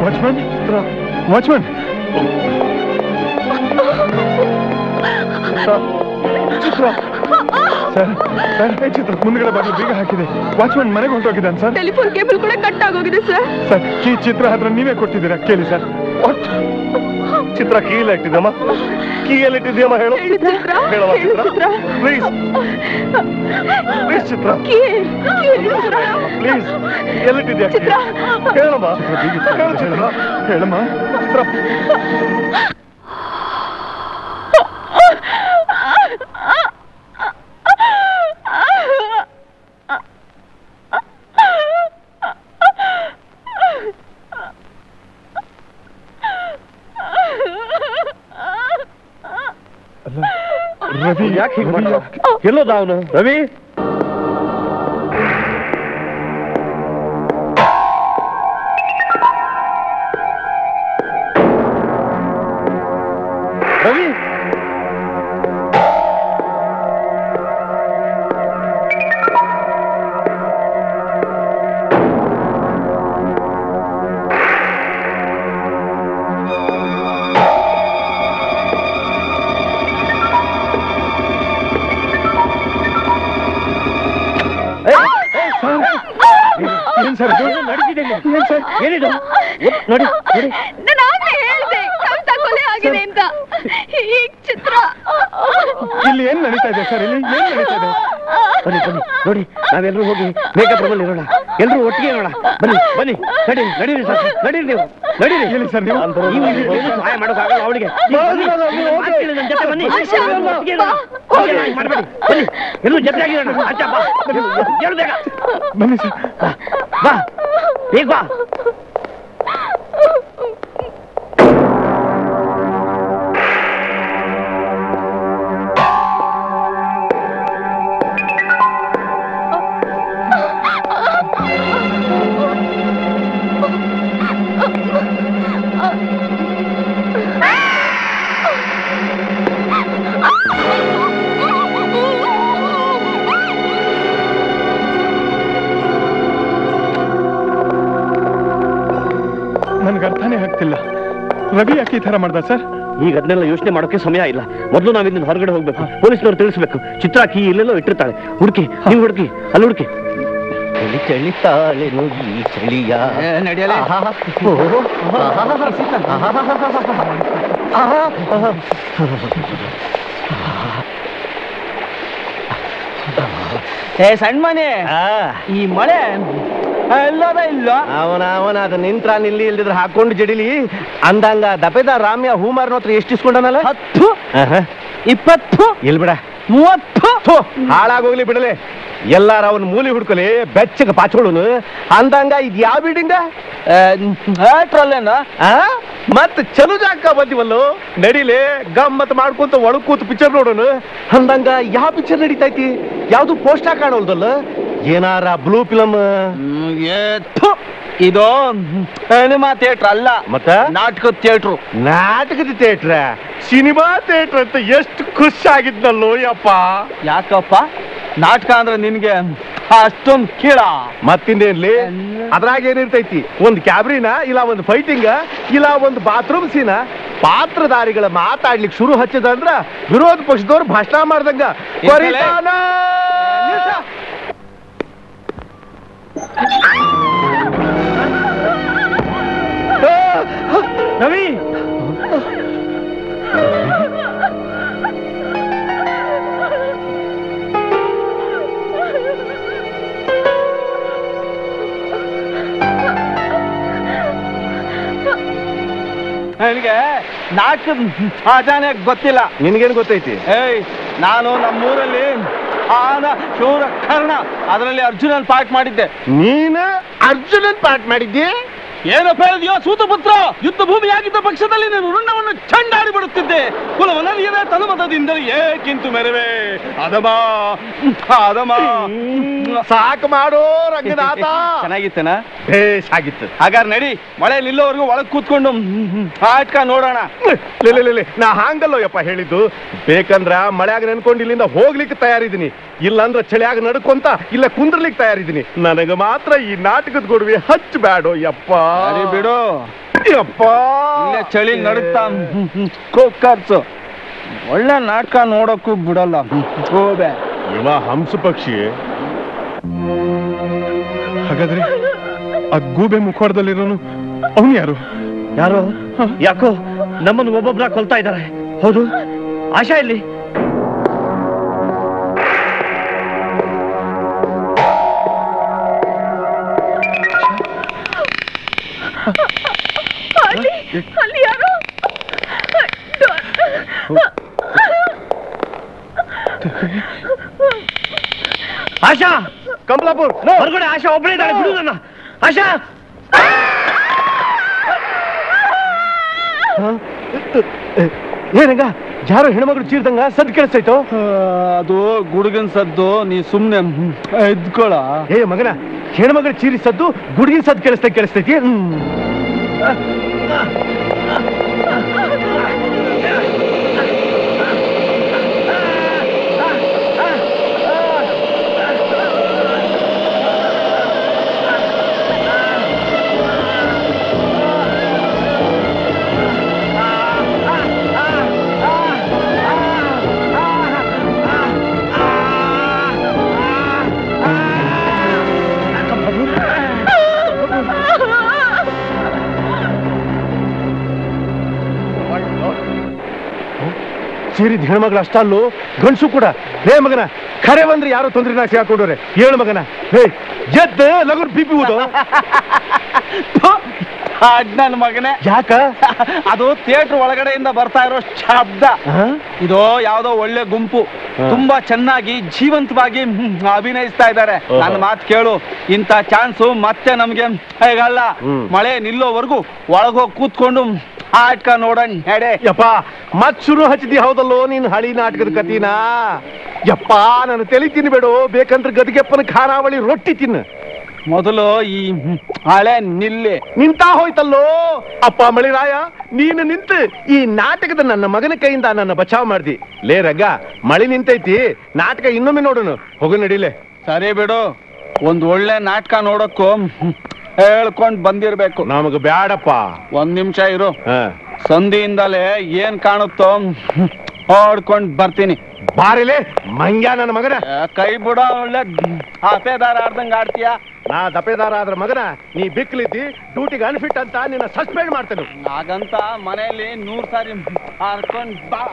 ವಾಚ್ಮನ್, ವಾಚ್ಮನ್, ಚಿತ್ರ ಸರ್ ಸರ್, ಚಿತ್ರ ಮುಂದ್ಗಡೆ ಬಾಗಿಲು ಬೀಗ ಹಾಕಿದೆ. ವಾಚ್ಮನ್ ಮನೆಗೆ ಹೊರಟೋಗಿದ್ದಾನೆ ಸರ್. ಟೆಲಿಫೋನ್ ಕೇಬಲ್ ಕೂಡ ಕಟ್ ಆಗೋಗಿದೆ ಸರ್. ಸರ್ ಕೀ ಚಿತ್ರ ಹತ್ರ ನೀವೇ ಕೊಟ್ಟಿದ್ದೀರಾ, ಕೇಳಿ ಸರ್. ಚಿತ್ರ ಕೀಲ್ ಇಟ್ಟಿದ್ದಮ್ಮ, ಕೀ ಎಲ್ಲಿ ಇಟ್ಟಿದ್ಯಮ್ಮ ಹೇಳು. ಹೇಳಮ್ಮ ಚಿತ್ರ ಪ್ಲೀಸ್, ಪ್ಲೀಸ್ ಚಿತ್ರ ಪ್ಲೀಸ್, ಎಲ್ಲಿಟ್ಟಿದ್ಯಾ ಹೇಳಮ್ಮ, ಹೇಳು ಚಿತ್ರ, ಹೇಳಮ್ಮ ಚಿತ್ರ. ರವಿ ಯಾಕೆ ಹೀಗೆ ಮಾಡ? ಎಲ್ಲೋದ ಅವನು? ರವಿ ರವಿ ಏನಿದು ನೋಡಿ ನೋಡಿ. ನಾನು ಆಗ್ಲೇ ಹೇಳ್ದೆ ಕವಿತಾ ಕೊಲೆ ಆಗಿದೆ ಅಂತ. ಈ ಚಿತ್ರ ಇಲ್ಲಿ ಏನ್ ನಡೀತಾ ಇದೆ ಸರ್? ಇಲ್ಲಿ ಏನ್ ನಡೀತಾ ಇದೆ? ಬನ್ನಿ ಬನ್ನಿ ನೋಡಿ, ನಾವೆಲ್ಲರೂ ಹೋಗಿ ಮೇಕಪ್ ರೂಮಲ್ಲಿ ಇರೋಣ. ಎಲ್ರು ಒಟ್ಟಿಗೆ ನೋಡ ಬನ್ನಿ ಬನ್ನಿ ನಡೀರಿ ಸರ್ ನಡೀರಿ ನೀವು ನಡೀರಿ ಹೇಳಿ ಸರ್ ನೀವು ಸಹಾಯ ಮಾಡೋಕ್ಕಾಗಲ್ಲ ಅವಳಿಗೆ ಜೊತೆ ಬನ್ನಿ ಮಾಡಬೇಡಿ ಬನ್ನಿ ಎಲ್ಲರೂ ಜೊತೆಯಾಗಿರೋಣ ಅಚ್ಚ ಬಾ ಹೇಳು ಬೇಗ ಬನ್ನಿ ಸರ್ ಬಾ ಈಗ ಬಾ ನನ್ಗೆ ಅರ್ಥನೇ ಆಗ್ತಿಲ್ಲ. ರವಿ ಯಾಕೆ ಈ ತರ ಮಾಡ್ದ ಸರ್? ಈಗ ಅದನ್ನೆಲ್ಲ ಯೋಚನೆ ಮಾಡೋಕೆ ಸಮಯ ಇಲ್ಲ. ಮೊದಲು ನಾವಿಂದ ಹೊರಗಡೆ ಹೋಗ್ಬೇಕು, ಪೊಲೀಸ್ನವ್ರು ತಿಳಿಸ್ಬೇಕು. ಚಿತ್ರ ಕೀ ಇಲ್ಲೆಲ್ಲೋ ಇಟ್ಟಿರ್ತಾಳೆ, ಹುಡುಕಿ ನೀವು ಹುಡುಕಿ ಅಲ್ಲಿ ಹುಡುಕಿ. ಚಳಿತಾಳೆ ನುಗ್ಗಿ ಚಳಿಯ ಸಣ್ಣ ಮನೆ ಈ ಮಳೆ ಎಲ್ಲದ ಇಲ್ಲ ಅವನ ಅದು ನಿಂತ್ರ ನಿಲ್ಲಿ ಇಲ್ದಿದ್ರೆ ಹಾಕೊಂಡು ಜಡಿಲಿ ಅಂದಂಗ ದಪೆದ ರಾಮ್ಯ ಹೂಮಾರ್ನ ಹತ್ರ ಎಷ್ಟು ಇಸ್ಕೊಂಡನಲ್ಲ 10 20 ಇಲ್ ಬಿಡ 30 ಹಾಳಾಗೋಗ್ಲಿ ಬಿಡಲೆ. ಎಲ್ಲಾರ ಅವನ್ ಮೂಲಿ ಹುಡ್ಕೊಲಿ ಬೆಚ್ಚಗ ಪಾಚೋಳುನು ಅಂದಂಗ ಇದ್ ಯಾವ ಬಿಲ್ಡಿಂಗ್ ಮತ್ ಚಲು ಜಾಕ ಬಂದಿವಲ್ಲೋ ನಡಿಲೆ ಗಮ್ಮತ್ ಮಾಡ್ಕೊಂತ ಒಳಗ್ ಕೂತು ಪಿಕ್ಚರ್ ನೋಡೋಣ. ಅಂದಂಗ ಯಾವ ಪಿಕ್ಚರ್ ನಡೀತೈತಿ? ಯಾವ್ದು ಪೋಸ್ಟರ್ ಕಾಣೋಲ್ದಲ್ಲ, ಏನಾರ ಬ್ಲೂ ಫಿಲಮ್? ಇದು ಸಿನಿಮಾ ಥಿಯೇಟರ್ ಅಲ್ಲ, ಮತ್ತ ನಾಟಕದ ಥಿಯೇಟ್ರು. ನಾಟಕದ ಥಿಯೇಟ್ರ ಸಿನಿಮಾ ಥಿಯೇಟರ್ ಅಂತ ಎಷ್ಟು ಖುಷಿ ಆಗಿದ್ನಲ್ಲೋ ಯಪ್ಪ. ಯಾಕಪ್ಪ ನಾಟಕ ಅಂದ್ರೆ ನಿನ್ಗೆ ಅಷ್ಟೊಂದು ಕೀಳ? ಮತ್ತಿಂದೇನ್ಲಿ ಅದ್ರಾಗ ಏನಿರ್ತೈತಿ? ಒಂದ್ ಕ್ಯಾಬ್ರಿನ ಇಲ್ಲ ಒಂದು ಫೈಟಿಂಗ್ ಇಲ್ಲ ಒಂದು ಬಾತ್ರೂಮ್ ಸೀನ. ಪಾತ್ರಧಾರಿಗಳ ಮಾತಾಡ್ಲಿಕ್ಕೆ ಶುರು ಹಚ್ಚಿದಂದ್ರ ವಿರೋಧ ಪಕ್ಷದವ್ರು ಭಾಷಣ ಮಾಡ್ದಂಗ ರವಿ ನನಗೆ ನಾಟಕದ ಆಚಾನೆ ಗೊತ್ತಿಲ್ಲ. ನಿನ್ಗೇನು ಗೊತ್ತೈತಿ? ನಾನು ನಮ್ಮೂರಲ್ಲಿ ಆನ ಶೂರ ಕರ್ಣ ಅದರಲ್ಲಿ ಅರ್ಜುನನ್ ಪಾಠ ಮಾಡಿದ್ದೆ. ನೀನು ಅರ್ಜುನನ್ ಪಾಠ ಮಾಡಿದ್ದೆ? ಏನಪ್ಪ ಹೇಳಿದ್ಯೋ ಸೂತಪುತ್ರ? ಯುದ್ಧ ಭೂಮಿಯಾಗಿದ್ದ ಪಕ್ಷದಲ್ಲಿ ನೀನು ರುಂಡವನ್ನು ಚಂಡಾಡಿ ಬಿಡುತ್ತಿದ್ದೆ. ಕುಲವನರಿಯದ ತನುಮತದಿಂದಲೇ ಏಕಿಂತು ಮೆರವೆ ಅದಮ ಅದಮ. ಸಾಕು ಮಾಡೋ ರಂಗನಾಥ. ಚೆನ್ನಾಗಿತ್ತೇನ? ಬೇಷ್ ಆಗಿತ್ತು. ಹಾಗಾದ್ರೆ ನಡಿ, ಮಳೆ ನಿಲ್ಲೋವರೆಗೂ ಒಳಗ್ ಕೂತ್ಕೊಂಡು ನಾಟಕ ನೋಡೋಣ. ನಾ ಹಾಂಗಲ್ಲೋ ಯಪ್ಪ ಹೇಳಿದ್ದು. ಬೇಕಂದ್ರ ಮಳೆಯಾಗ ನೆನ್ಕೊಂಡು ಇಲ್ಲಿಂದ ಹೋಗ್ಲಿಕ್ಕೆ ತಯಾರಿದ್ದೀನಿ, ಇಲ್ಲಾಂದ್ರ ಚಳಿಯಾಗ ನಡ್ಕೊಂತ ಇಲ್ಲ ಕುಂದ್ರಲಿಕ್ಕೆ ತಯಾರಿದ್ದೀನಿ. ನನಗ ಮಾತ್ರ ಈ ನಾಟಕದ ಗೊಡವೆ ಹಚ್ಚಬೇಡೋ ಯಪ್ಪ. ಬಿಡು ಯಪ್ಪ, ಇಲ್ಲೇ ಚಳಿ ನಡುತ್ತಾ ಖರ್ಚು. ಒಳ್ಳೆ ನಾಟಕ ನೋಡಕ್ಕೂ ಬಿಡಲ್ಲ. ಹೋಬೆ ಇವ ಹಂಸ ಪಕ್ಷಿ. ಹಾಗಾದ್ರೆ ಆ ಗೂಬೆ ಮುಖವಾಡದಲ್ಲಿರೋನು ಅವನು ಯಾರು? ಯಾರು? ಯಾಕೋ ನಮ್ಮನ್ನು ಒಬ್ಬೊಬ್ರ ಕೊಲ್ತಾ ಇದ್ದಾರೆ. ಹೌದು, ಆಶಾ ಇಲ್ಲಿ. ಅಲ್ಲಿ ಯಾರು? ಆಶಾ, ಕಂಪ್ಲಾಪುರ್ ಹೊರಗಡೆ ಆಶಾ ಒಬ್ಬಳೇ ಇದ್ದಾಳೆ. ಬಿಡು ನನ್ನ ಆಶಾ. ಏನಂಗ ಯಾರೋ ಹೆಣ್ಮಗಳು ಚೀರ್ದಂಗ ಸದ್ದು ಕೇಳಿಸ್ತೈತೋ? ಅದು ಗುಡುಗನ್ ಸದ್ದು. ನೀ ಸುಮ್ನೆ ಎದ್ಕೊಳ. ಏ ಮಗನ, ಹೆಣ್ಮಗಳು ಚೀರಿ ಸದ್ದು ಗುಡುಗಿನ ಸದ್ದು ಕೇಳಿಸ್ತೈತಿ. ಸೇರಿದ ಹೆಣ್ಮಗಳು ಅಷ್ಟಲ್ಲೂ ಗಂಡಸು ಕೂಡ. ಹೇ ಮಗನ, ಖರೆ ಬಂದ್ರೆ ಯಾರೋ ತೊಂದ್ರೆ ನಾಸಿ ಹಾಕೊಂಡ್ರೆ ಹೇಳು ಮಗನ. ಹೇ ಎದ್ದ ಲಗುರ್ ಬಿಪಿ ಊದು. ನನ್ನ ಮಗನೇ, ಯಾಕ? ಅದು ಥಿಯೇಟರ್ ಒಳಗಡೆಯಿಂದ ಬರ್ತಾ ಇರೋ ಶಬ್ದ. ಇದು ಯಾವ್ದೋ ಒಳ್ಳೆ ಗುಂಪು, ತುಂಬಾ ಚೆನ್ನಾಗಿ ಜೀವಂತವಾಗಿ ಅಭಿನಯಿಸ್ತಾ ಇದ್ದಾರೆ. ನನ್ನ ಮಾತು ಕೇಳು, ಇಂಥ ಚಾನ್ಸು ಮತ್ತೆ ನಮ್ಗೆ ಹೇಗಲ್ಲ. ಮಳೆ ನಿಲ್ಲೋವರೆಗೂ ಒಳಗೋಗಿ ಕೂತ್ಕೊಂಡು ಆಟ್ಕ ನೋಡೋಣ ಹೆಡೆ. ಯಪ್ಪ ಮತ್ ಶುರು ಹಚ್ಚಿದಿ ಹೌದಲ್ಲೋ ನೀನ್ ಹಳಿ ನಾಟಕದ ಕತೀನಾ? ಯಪ್ಪ ನಾನು ತಲೆ ತಿನ್ಬೇಡು, ಬೇಕಂದ್ರೆ ಗದಿಗೆಪ್ಪನ ಖಾನಾವಳಿ ರೊಟ್ಟಿ ತಿನ್ನು. ಮೊದಲು ಈ ಹಳೆ ನಿಲ್ಲಿ. ನಿಂತಾ ಹೋಯ್ತಲ್ಲೋ ಅಪ್ಪ ಮಳಿರಾಯ, ನೀನು ನಿಂತು ಈ ನಾಟಕದ ನನ್ನ ಮಗನ ಕೈಯಿಂದ ನನ್ನ ಬಚಾವ್ ಮಾಡ್ದಿ. ಲೇ ರಗ್ಗ, ಮಳಿ ನಿಂತೈತಿ, ನಾಟಕ ಇನ್ನೊಮ್ಮೆ ನೋಡೋಣ. ಹೋಗು ನಡಿಲೆ. ಸರಿ ಬಿಡು, ಒಂದ್ ಒಳ್ಳೆ ನಾಟಕ ನೋಡಕ್ಕೂ ಹೇಳ್ಕೊಂಡ್ ಬಂದಿರ್ಬೇಕು. ನಮಗ ಬ್ಯಾಡಪ್ಪ. ಒಂದ್ ನಿಮಿಷ ಇರು, ಸಂಧಿಯಿಂದಲೇ ಏನ್ ಕಾಣುತ್ತೋ ಹೊಡ್ಕೊಂಡ್ ಬರ್ತೀನಿ. ಬಾರಿಲೆ ಮಂಗ್ಯ ನನ್ನ ಮಗನ. ಕೈ ಬಿಡ, ಒಳ್ಳೆ ಹಫೇದಾರ ಆಡ್ದಂಗ ಆಡ್ತೀಯ. ನಾ ದಪೇದಾರ ಆದ್ರ ಮಗನ, ನೀ ಬಿಕ್ಲಿದ್ದಿ ಡ್ಯೂಟಿಗೆ ಅನ್ಫಿಟ್ ಅಂತ ನಿನ್ನ ಸಸ್ಪೆಂಡ್ ಮಾಡ್ತೇನೆ. ಹಾಗಂತ ಮನೆಯಲ್ಲಿ 100 ಸಾರಿ ಹಾರ್ಕೊಂಡ್ ಬಾ.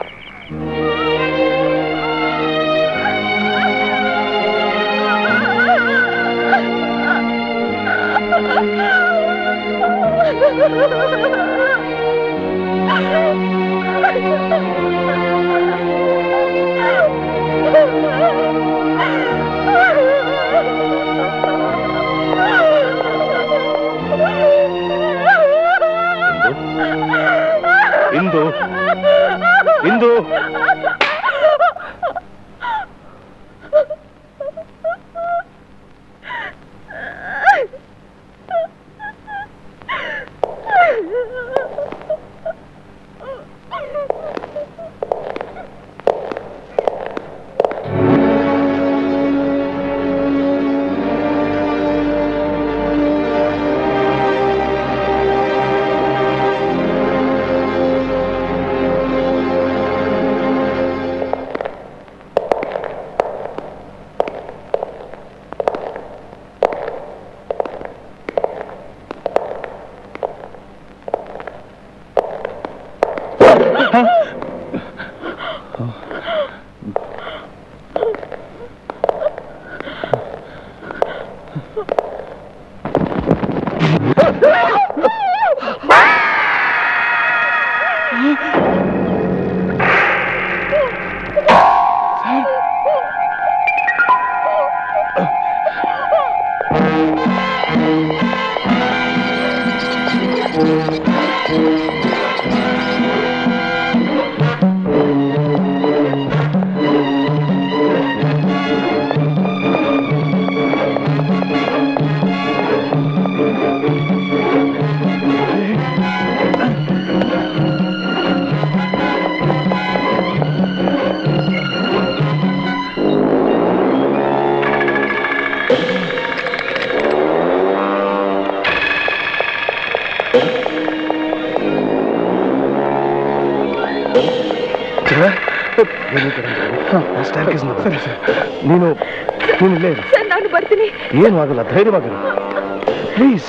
ಇಂದು ಇಂದು ನೀನು ಇಲ್ಲೇ ಇರು. ನಾನು ಬರ್ತೀನಿ. ಏನು ಆಗಲ್ಲ, ಧೈರ್ಯವಾಗಿರು ಪ್ಲೀಸ್.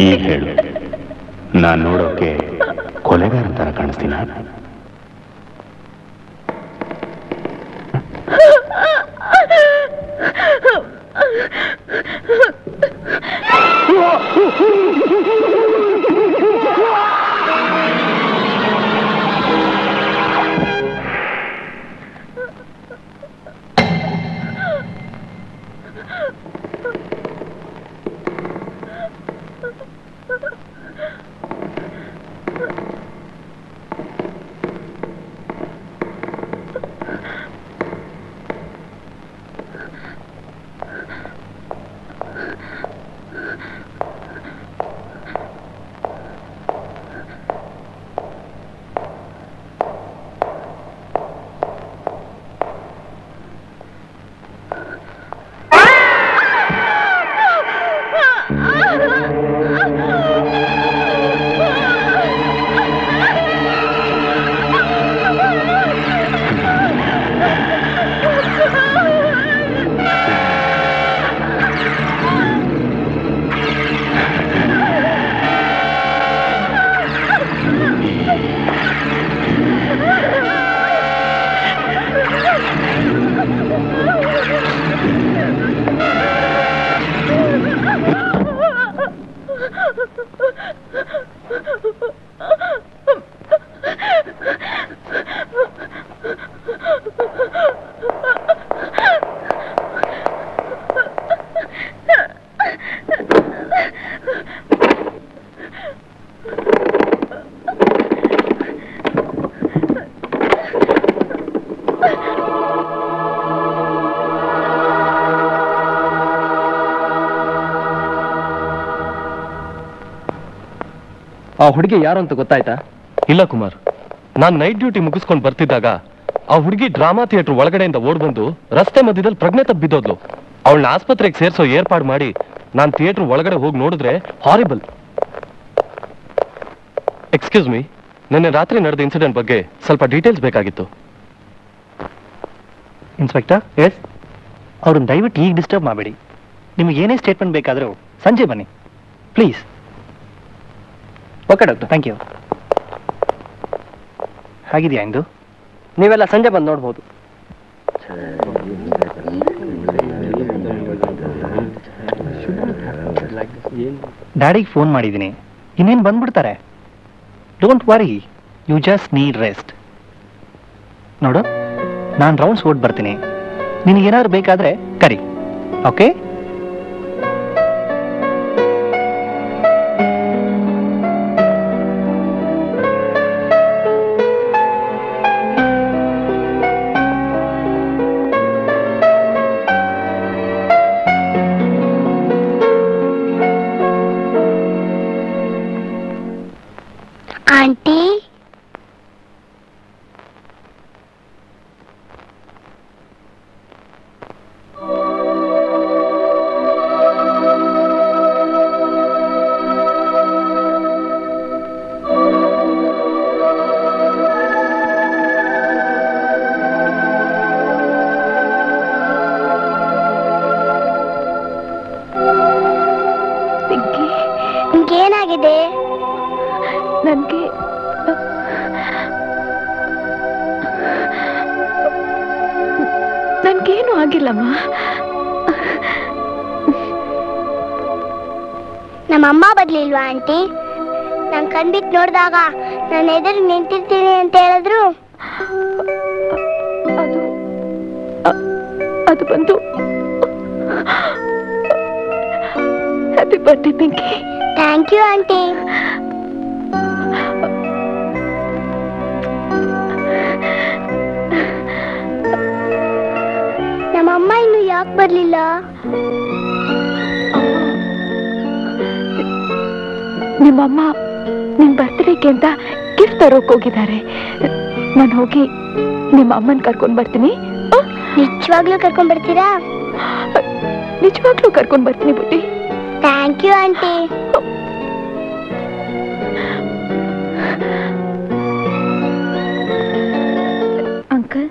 ಈಗ ಹೇಳು, ನಾನು ನೋಡೋಕೆ ಕೊಲೆಗಾರ ತರ ಕಾಣಿಸ್ತೀನ? ಆ ಹುಡುಗಿ ಯಾರು ಅಂತ ಗೊತ್ತಾಯ್ತಾ? ಇಲ್ಲ ಕುಮಾರ್, ನಾನು ನೈಟ್ ಡ್ಯೂಟಿ ಮುಗಿಸ್ಕೊಂಡು ಬರ್ತಿದ್ದಾಗ ಆ ಹುಡುಗಿ ಡ್ರಾಮಾ ಥಿಯೇಟರ್ ಒಳಗಡೆಯಿಂದ ಓಡ್ ಬಂದು ರಸ್ತೆ ಮಧ್ಯದಲ್ಲಿ ಪ್ರಜ್ಞೆ ತಪ್ಪಿದ್ದೋದ್ಲು. ಅವಳನ್ನ ಆಸ್ಪತ್ರೆಗೆ ಸೇರ್ಸೋ ಏರ್ಪಾಡು ಮಾಡಿ ನಾನು ಥಿಯೇಟರ್ ಒಳಗಡೆ ಹೋಗಿ ನೋಡಿದ್ರೆ ಹಾರಿಬಲ್. ಎಕ್ಸ್ಕ್ಯೂಸ್ ಮೀ, ನಿನ್ನೆ ರಾತ್ರಿ ನಡೆದ ಇನ್ಸಿಡೆಂಟ್ ಬಗ್ಗೆ ಸ್ವಲ್ಪ ಡೀಟೇಲ್ಸ್ ಬೇಕಾಗಿತ್ತು. ಇನ್ಸ್ಪೆಕ್ಟರ್, ಎಸ್, ಅವ್ರನ್ನ ದಯವಿಟ್ಟು ಈಗ ಡಿಸ್ಟರ್ಬ್ ಮಾಡಬೇಡಿ. ನಿಮಗೆ ಏನೇ ಸ್ಟೇಟ್ಮೆಂಟ್ ಬೇಕಾದರೂ ಸಂಜೆ ಬನ್ನಿ please. Okay doctor, thank you. ಹಾಗಿದೆಯಾ ಇಂದು? ನೀವೆಲ್ಲ ಸಂಜೆ ಬಂದು ನೋಡ್ಬೋದು. ಡ್ಯಾಡಿಗೆ ಫೋನ್ ಮಾಡಿದ್ದೀನಿ, ಇನ್ನೇನು ಬಂದ್ಬಿಡ್ತಾರೆ. Don't worry, you just need rest. ನೋಡು, ನಾನು ರೌಂಡ್ಸ್ ಓಡ್ ಬರ್ತೀನಿ, ನಿನಗೇನಾದ್ರು ಬೇಕಾದ್ರೆ ಕರಿ, ಓಕೆ? ಆಂಟಿ, ಏನಾಗಿದೆ? ನನ್ಗೇನು ಆಗಿಲ್ಲಮ್ಮ. ನಮ್ಮಮ್ಮ ಬರ್ಲಿಲ್ವಾ ಆಂಟಿ? ನಾನು ಕಣ್ಬಿಟ್ಟು ನೋಡಿದಾಗ ನಾನು ಎದುರು ನಿಂತಿರ್ತೀನಿ ಅಂತ ಹೇಳಿದ್ರು. ಅದು ಬಂದು happy birthday Pinky. Thank you aunty. ನಮ್ಮಮ್ಮ ಇನ್ನು ಯಾಕೆ ಬರ್ಲಿಲ್ಲ? ನಿಮ್ಮಮ್ಮ ನಿಮ್ ಬರ್ತ್ಡೇಗೆ ಅಂತ ಗಿಫ್ಟ್ ತರೋಕ್ ಹೋಗಿದ್ದಾರೆ. ನಾನು ಹೋಗಿ ನಿಮ್ಮ ಅಮ್ಮನ್ ಕರ್ಕೊಂಡ್ ಬರ್ತೀನಿ. ನಿಜವಾಗ್ಲೂ ಕರ್ಕೊಂಡ್ ಬರ್ತೀರಾ? ನಿಜವಾಗ್ಲೂ ಕರ್ಕೊಂಡ್ ಬರ್ತೀನಿ ಬುಟ್ಟಿ. Thank you aunty. ಅಂಕಲ್,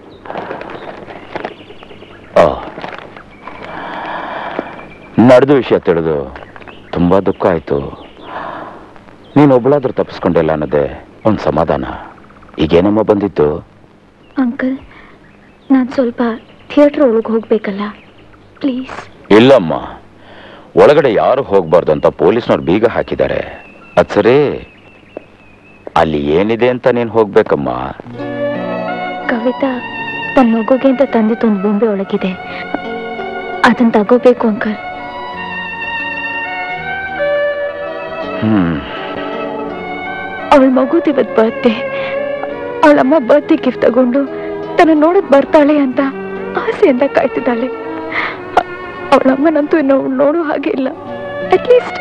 ನಡೆದ ವಿಷಯ ತಿಳಿದು ತುಂಬಾ ದುಃಖ ಆಯ್ತು. ನೀನೊಬ್ಬಳಾದ್ರೂ ತಪ್ಪಿಸ್ಕೊಂಡಿಲ್ಲ ಅನ್ನೋದೇ ಒಂದು ಸಮಾಧಾನ. ಈಗೇನಮ್ಮ ಬಂದಿತ್ತು? ಅಂಕಲ್, ನಾನು ಸ್ವಲ್ಪ ಥಿಯೇಟರ್ ಒಳಗೆ ಹೋಗ್ಬೇಕಲ್ಲ, ಪ್ಲೀಸ್. ಇಲ್ಲಮ್ಮ, ಒಳಗಡೆ ಯಾರು ಹೋಗ್ಬಾರ್ದು ಅಂತ ಪೊಲೀಸ್ನವ್ರು ಬೀಗ ಹಾಕಿದ್ದಾರೆ. ಅದ್ ಸರಿ, ಅಲ್ಲಿ ಏನಿದೆ ಅಂತ ನೀನ್ ಹೋಗ್ಬೇಕಮ್ಮ. ಕವಿತಾ ತನ್ನ ಮಗುಗೆ ಅಂತ ತಂದಿತ್ತು ಒಂದು ಬೊಂಬೆ ಒಳಗಿದೆ, ಅದನ್ನ ತಗೋಬೇಕು ಅಂಕಲ್. ಅವಳ ಮಗುದ ಇವತ್ತು ಬರ್ತ್ಡೇ. ಅವಳಮ್ಮ ಬರ್ತ್ಡೇ ಗಿಫ್ಟ್ ತಗೊಂಡು ತನ್ನ ನೋಡಕ್ ಬರ್ತಾಳೆ ಅಂತ ಆಸೆಯಿಂದ ಕಾಯ್ತಿದ್ದಾಳೆ. ಅವಳಮ್ಮನಂತೂ ಇನ್ನು ಅವಳು ನೋಡೋ ಹಾಗೆ ಇಲ್ಲ. ಅಟ್ಲೀಸ್ಟ್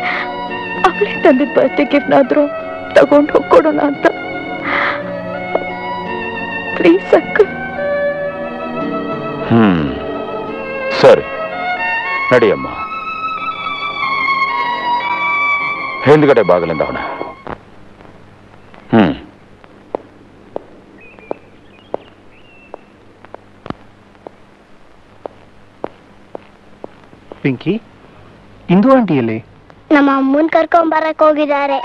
ಅವಳೇ ತಂದಿದ್ದ ಬರ್ತ್ಡೇ ಗಿಫ್ಟ್ನಾದ್ರೂ ತಗೊಂಡು ಹೋಗ್ಕೊಡೋಣ ಅಂತ. Please uncle. ಸರಿ, ನಡಿಯಮ್ಮ. ಹಿಂದ್ಗಡೆ ಬಾಗಿಲಿಂದ ಅವನ. ಪಿಂಕಿ, ಇಂದು ಆಂಟಿಯಲ್ಲಿ? ನಮ್ಮ ಅಮ್ಮನ್ ಕರ್ಕೊಂಡ್ ಬರಕ್ ಹೋಗಿದ್ದಾರೆ.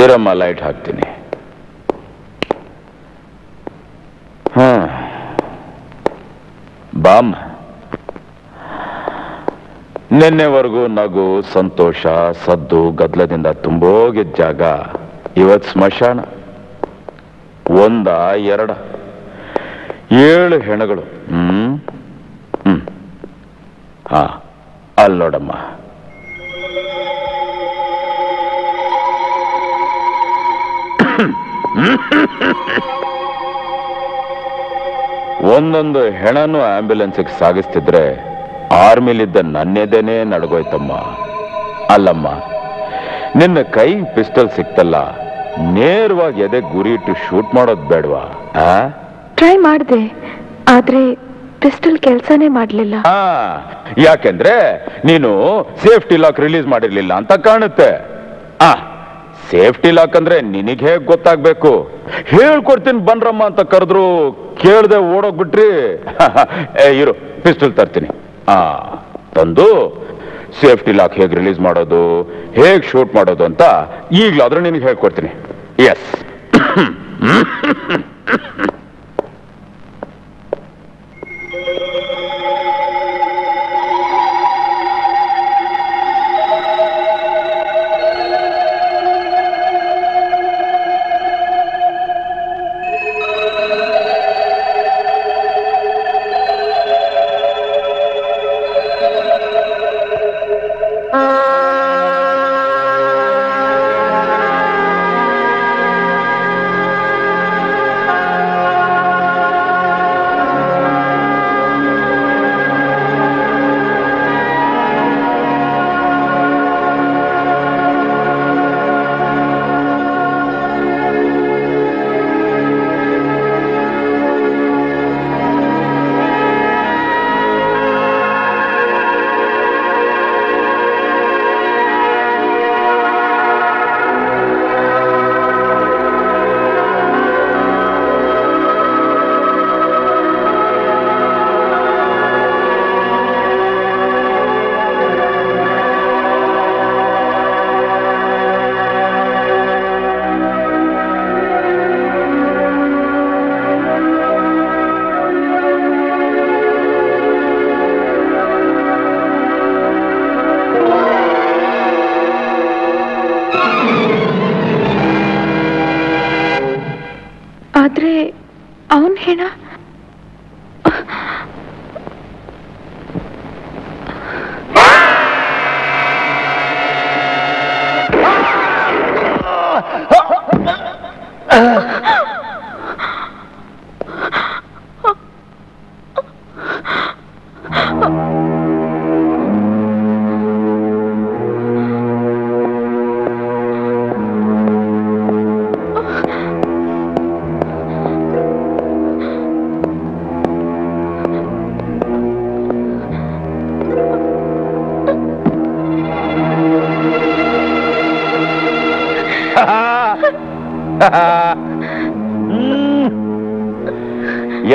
ಇರಮ್ಮ, ಲೈಟ್ ಹಾಕ್ತೀನಿ. ಬಾಮ್. ನಿನ್ನೆವರೆಗೂ ನಗು, ಸಂತೋಷ, ಸದ್ದು, ಗದ್ಲದಿಂದ ತುಂಬೋಗಿದ್ದ ಜಾಗ ಇವತ್ ಸ್ಮಶಾನ. ಒಂದ ಎರಡ 7 ಹೆಣಗಳು. ಅಲ್ಲಿ ನೋಡಮ್ಮ. ಒಂದೊಂದು ಹೆಣನು ಆಂಬ್ಯುಲೆನ್ಸ್ಗೆ ಸಾಗಿಸ್ತಿದ್ರೆ ಆರ್ಮಿಲಿದ್ದ ನನ್ನೆದೇನೆ ನಡಗೋಯ್ತಮ್ಮ. ಅಲ್ಲಮ್ಮ, ನಿನ್ನ ಕೈ ಪಿಸ್ಟಲ್ ಸಿಕ್ತಲ್ಲ, ನೇರವಾಗಿ ಎದೆ ಗುರಿ ಇಟ್ಟು ಶೂಟ್ ಮಾಡೋದ್ ಬೇಡವಾ? ಟ್ರೈ ಮಾಡಿದೆ, ಆದ್ರೆ ಪಿಸ್ಟಲ್ ಕೆಲ್ಸನೇ ಮಾಡ್ಲಿಲ್ಲ. ಯಾಕೆಂದ್ರೆ ನೀನು ಸೇಫ್ಟಿ ಲಾಕ್ ರಿಲೀಸ್ ಮಾಡಿರ್ಲಿಲ್ಲ ಅಂತ ಕಾಣುತ್ತೆ. ಸೇಫ್ಟಿ ಲಾಕ್ ಅಂದ್ರೆ ನಿನಗೆ ಹೇಗ್ ಗೊತ್ತಾಗ್ಬೇಕು? ಹೇಳ್ಕೊಡ್ತೀನಿ ಬನ್ರಮ್ಮ ಅಂತ ಕರೆದ್ರು ಕೇಳ್ದೆ ಓಡೋಗ್ಬಿಟ್ರಿ. ಇರು, ಪಿಸ್ಟಲ್ ತರ್ತೀನಿ. ತಂದು ಸೇಫ್ಟಿ ಲಾಕ್ ಹೇಗ್ ರಿಲೀಸ್ ಮಾಡೋದು, ಹೇಗ್ ಶೂಟ್ ಮಾಡೋದು ಅಂತ ಈಗ್ಲಾದ್ರೂ ನಿನಗೆ ಹೇಳ್ಕೊಡ್ತೀನಿ. ಎಸ್. ಹೇಳ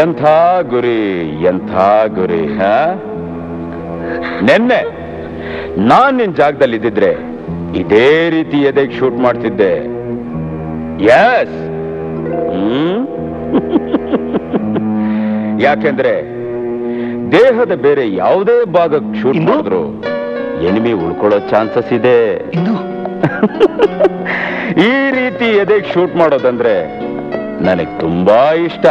ಎಂಥ ಗುರಿ ಎಂಥ ಗುರಿ ನೆನ್ನೆ ನಾನ್ ನಿನ್ ಜಾಗದಲ್ಲಿ ಇದ್ದಿದ್ರೆ ಇದೇ ರೀತಿ ಎದೆಗೆ ಶೂಟ್ ಮಾಡ್ತಿದ್ದೆ. ಯಸ್. ಯಾಕೆಂದ್ರೆ ದೇಹದ ಬೇರೆ ಯಾವುದೇ ಭಾಗಕ್ಕೆ ಶೂಟ್ ಮಾಡಿದ್ರು ಎನಿಮಿ ಉಳ್ಕೊಳ್ಳೋ ಚಾನ್ಸಸ್ ಇದೆ. ಈ ರೀತಿ ಎದೆಗೆ ಶೂಟ್ ಮಾಡೋದಂದ್ರೆ ನನಗ್ ತುಂಬಾ ಇಷ್ಟ.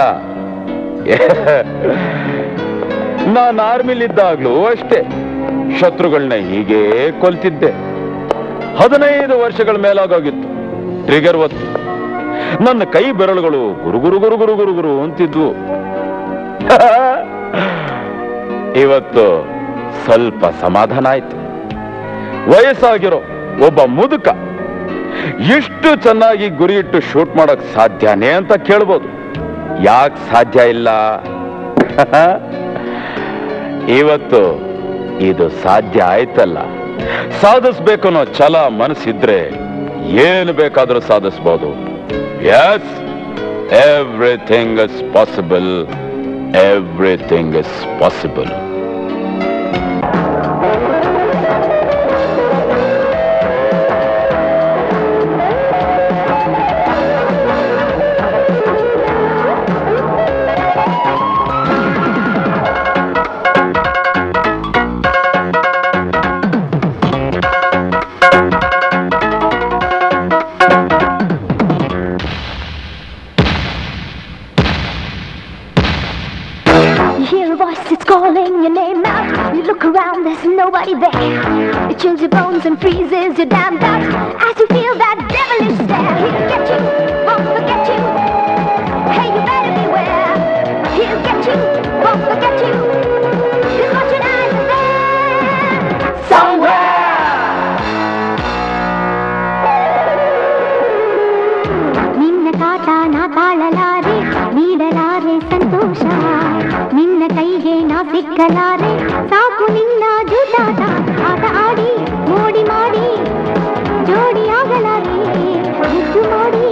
ನಾನು ಆರ್ಮಿಲಿದ್ದಾಗ್ಲೂ ಅಷ್ಟೇ ಶತ್ರುಗಳನ್ನ ಹೀಗೆ ಕೊಲ್ತಿದ್ದೆ. 15 ವರ್ಷಗಳ ಮೇಲಾಗೋಗಿತ್ತು. ಟ್ರಿಗರ್ ಒತ್ತು ನನ್ನ ಕೈ ಬೆರಳುಗಳು ಗುರುಗುರು ಗುರುಗುರು ಗುರುಗುರು ಅಂತಿದ್ವು. ಇವತ್ತು ಸ್ವಲ್ಪ ಸಮಾಧಾನ ಆಯ್ತು. ವಯಸ್ಸಾಗಿರೋ ಒಬ್ಬ ಮುದುಕ ಇಷ್ಟು ಚೆನ್ನಾಗಿ ಗುರಿ ಇಟ್ಟು ಶೂಟ್ ಮಾಡಕ್ ಸಾಧ್ಯನೇ ಅಂತ ಕೇಳ್ಬೋದು. ಯಾಕೆ ಸಾಧ್ಯ ಇಲ್ಲ? ಇವತ್ತು ಇದು ಸಾಧ್ಯ ಆಯ್ತಲ್ಲ. ಸಾಧಿಸ್ಬೇಕು ಅನ್ನೋ ಛಲ ಮನಸ್ಸಿದ್ರೆ ಏನು ಬೇಕಾದ್ರೂ ಸಾಧಿಸ್ಬೋದು. Yes, everything is possible. Everything is possible. Nobody there. It chills your bones and freezes your damn doubt as you feel that devilish stare. He'll get you, won't forget you. Hey, you better beware. He'll get you, won't forget you. He's watching eyes there somewhere. Ninna kaata na taalalare, needalare santosha. Ninna kaige na sikkalare, saaku ninna ಜೂಟಾಟ ಆಟ ಆಡಿ ಮೋಡಿ ಮಾಡಿ ಜೋಡಿ ಆಗಲಾರೆ ಮುದ್ದು ಮಾಡಿ